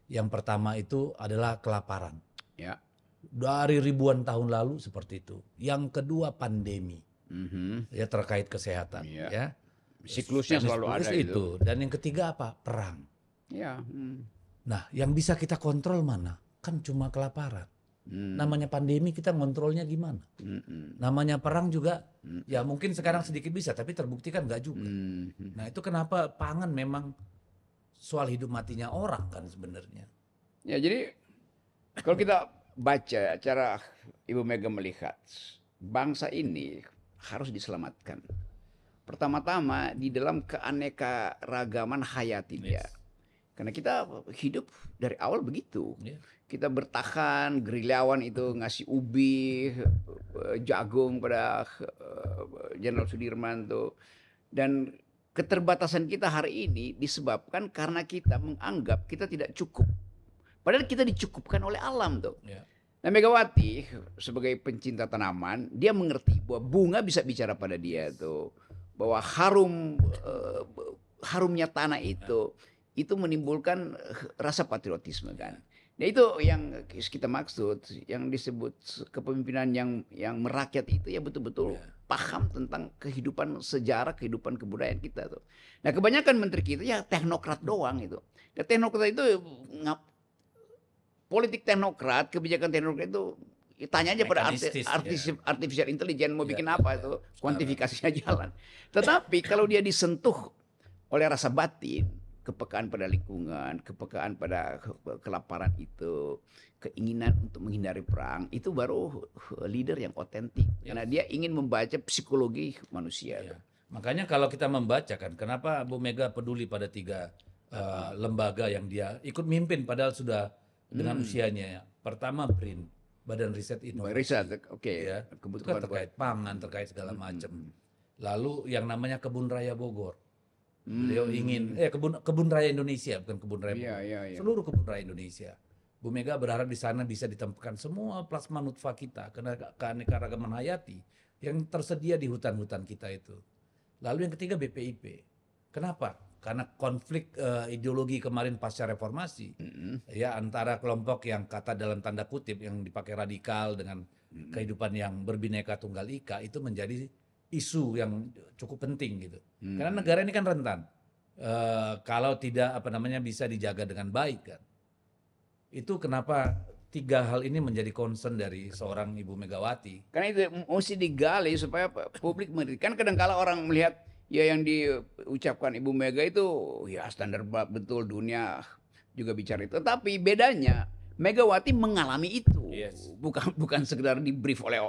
S2: Yang pertama itu adalah kelaparan.
S1: Ya.
S2: Dari ribuan tahun lalu seperti itu. Yang kedua pandemi. Ya terkait kesehatan.
S1: Iya.
S2: Ya.
S1: Siklusnya selalu ada itu.
S2: Dan yang ketiga apa? Perang.
S1: Ya.
S2: Nah, yang bisa kita kontrol mana? Kan cuma kelaparan. Namanya pandemi kita ngontrolnya gimana? Namanya perang juga, ya mungkin sekarang sedikit bisa, tapi terbukti kan nggak juga. Nah itu kenapa pangan memang soal hidup matinya orang kan sebenarnya.
S1: Ya jadi kalau kita baca cara Ibu Mega melihat bangsa ini harus diselamatkan. Pertama-tama di dalam keanekaragaman hayati dia. Karena kita hidup dari awal begitu. Kita bertahan, gerilyawan itu ngasih ubi, jagung pada Jenderal Sudirman tuh. Dan keterbatasan kita hari ini disebabkan karena kita menganggap kita tidak cukup. Padahal kita dicukupkan oleh alam tuh. Nah Megawati sebagai pencinta tanaman, dia mengerti bahwa bunga bisa bicara pada dia tuh. Bahwa harumnya tanah itu menimbulkan rasa patriotisme kan. Nah itu yang kita maksud, yang disebut kepemimpinan yang merakyat itu ya betul-betul paham tentang kehidupan sejarah, kehidupan kebudayaan kita tuh. Nah kebanyakan menteri kita ya teknokrat doang itu. Dan teknokrat itu politik teknokrat, kebijakan teknokrat itu tanya aja pada artificial intelligence mau bikin apa itu, kuantifikasinya jalan. Tetapi kalau dia disentuh oleh rasa batin, kepekaan pada lingkungan, kepekaan pada kelaparan itu, keinginan untuk menghindari perang, itu baru leader yang otentik. Karena dia ingin membaca psikologi manusia.
S2: Makanya kalau kita membaca kan, kenapa Bu Mega peduli pada 3 lembaga yang dia ikut mimpin padahal sudah dengan usianya. Pertama BRIN, Badan Riset Inovasi. Ya, kebutuhan itu kan terkait pangan, terkait segala macam. Lalu yang namanya Kebun Raya Bogor. Beliau ingin Kebun Raya Indonesia, bukan Kebun Raya Bogor. Seluruh Kebun Raya Indonesia. Bu Mega berharap di sana bisa ditempatkan semua plasma nutfa kita, karena keanekaragaman hayati yang tersedia di hutan-hutan kita itu. Lalu yang ketiga BPIP. Kenapa? Karena konflik ideologi kemarin pasca reformasi, ya antara kelompok yang kata dalam tanda kutip yang dipakai radikal dengan kehidupan yang berbineka tunggal ika itu menjadi isu yang cukup penting gitu. Karena negara ini kan rentan. Kalau tidak bisa dijaga dengan baik kan. Itu kenapa 3 hal ini menjadi concern dari seorang Ibu Megawati.
S1: Karena itu mesti digali supaya publik mengerti. Kan kadang-kala orang melihat ya yang diucapkan Ibu Mega itu ya standar betul, dunia juga bicara itu. Tapi bedanya Megawati mengalami itu, bukan sekedar di brief oleh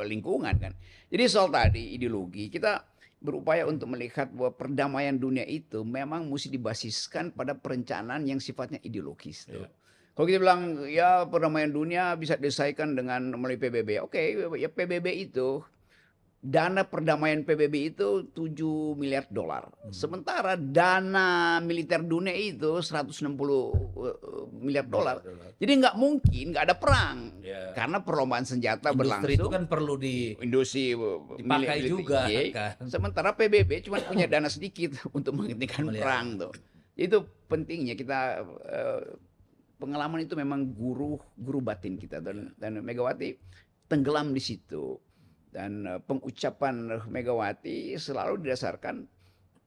S1: lingkungan kan. Jadi soal tadi ideologi, kita berupaya untuk melihat bahwa perdamaian dunia itu memang mesti dibasiskan pada perencanaan yang sifatnya ideologis. Kalau kita bilang ya perdamaian dunia bisa diselesaikan dengan melalui PBB, oke, ya PBB itu dana perdamaian PBB itu $7 miliar. Sementara dana militer dunia itu 160 miliar dolar. Jadi nggak mungkin nggak ada perang. Karena perlombaan senjata berlangsung.
S2: Industri itu kan perlu dipakai juga kan.
S1: Sementara PBB cuma punya dana sedikit untuk menghentikan perang tuh. Itu pentingnya kita pengalaman itu memang guru batin kita dan Megawati tenggelam di situ. Dan pengucapan Megawati selalu didasarkan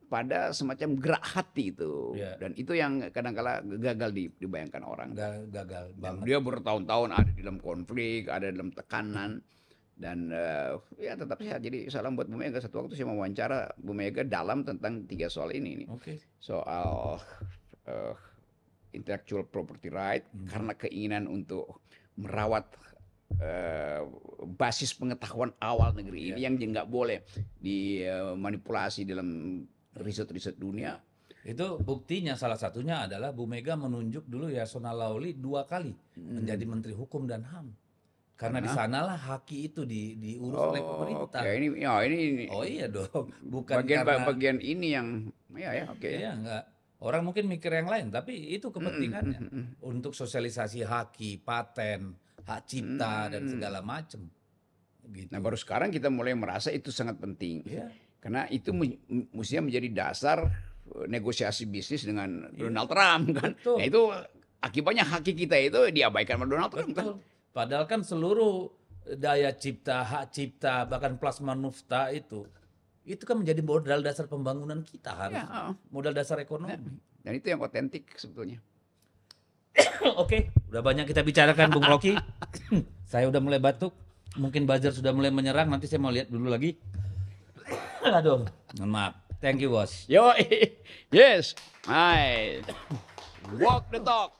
S1: pada semacam gerak hati itu. Dan itu yang kadang-kala gagal dibayangkan orang.
S2: Gagal banget.
S1: Dia bertahun-tahun ada di dalam konflik, ada dalam tekanan. Dan ya tetap sehat. Jadi salam buat Bu Mega. Satu waktu saya mewawancara Bu Mega dalam tentang 3 soal ini. Soal intellectual property right, karena keinginan untuk merawat basis pengetahuan awal negeri ini yang nggak boleh dimanipulasi dalam riset-riset dunia.
S2: Itu buktinya salah satunya adalah Bu Mega menunjuk dulu Yasona Lawli 2 kali menjadi Menteri Hukum dan HAM. Karena di sanalah haki itu diurus oleh pemerintah.
S1: Ini.
S2: Oh iya dong, bukan
S1: bagian ini yang
S2: enggak. Orang mungkin mikir yang lain, tapi itu kepentingannya untuk sosialisasi haki, paten, hak cipta dan segala macam. Gitu.
S1: Nah, baru sekarang kita mulai merasa itu sangat penting.
S2: Iya.
S1: Karena itu mestinya menjadi dasar negosiasi bisnis dengan Donald Trump kan.
S2: Betul.
S1: Nah, itu akibatnya haki kita itu diabaikan sama Donald Trump kan.
S2: Betul. Padahal kan seluruh daya cipta, hak cipta, bahkan plasma nufta itu kan menjadi modal dasar pembangunan kita harus. Modal dasar ekonomi.
S1: Dan itu yang otentik sebetulnya.
S2: Oke, udah banyak kita bicarakan Bung Rocky. Saya udah mulai batuk. Mungkin buzzer sudah mulai menyerang. Nanti saya mau lihat dulu lagi. Aduh, mohon maaf. Thank you, bos.
S1: Yo, yes. Walk the talk.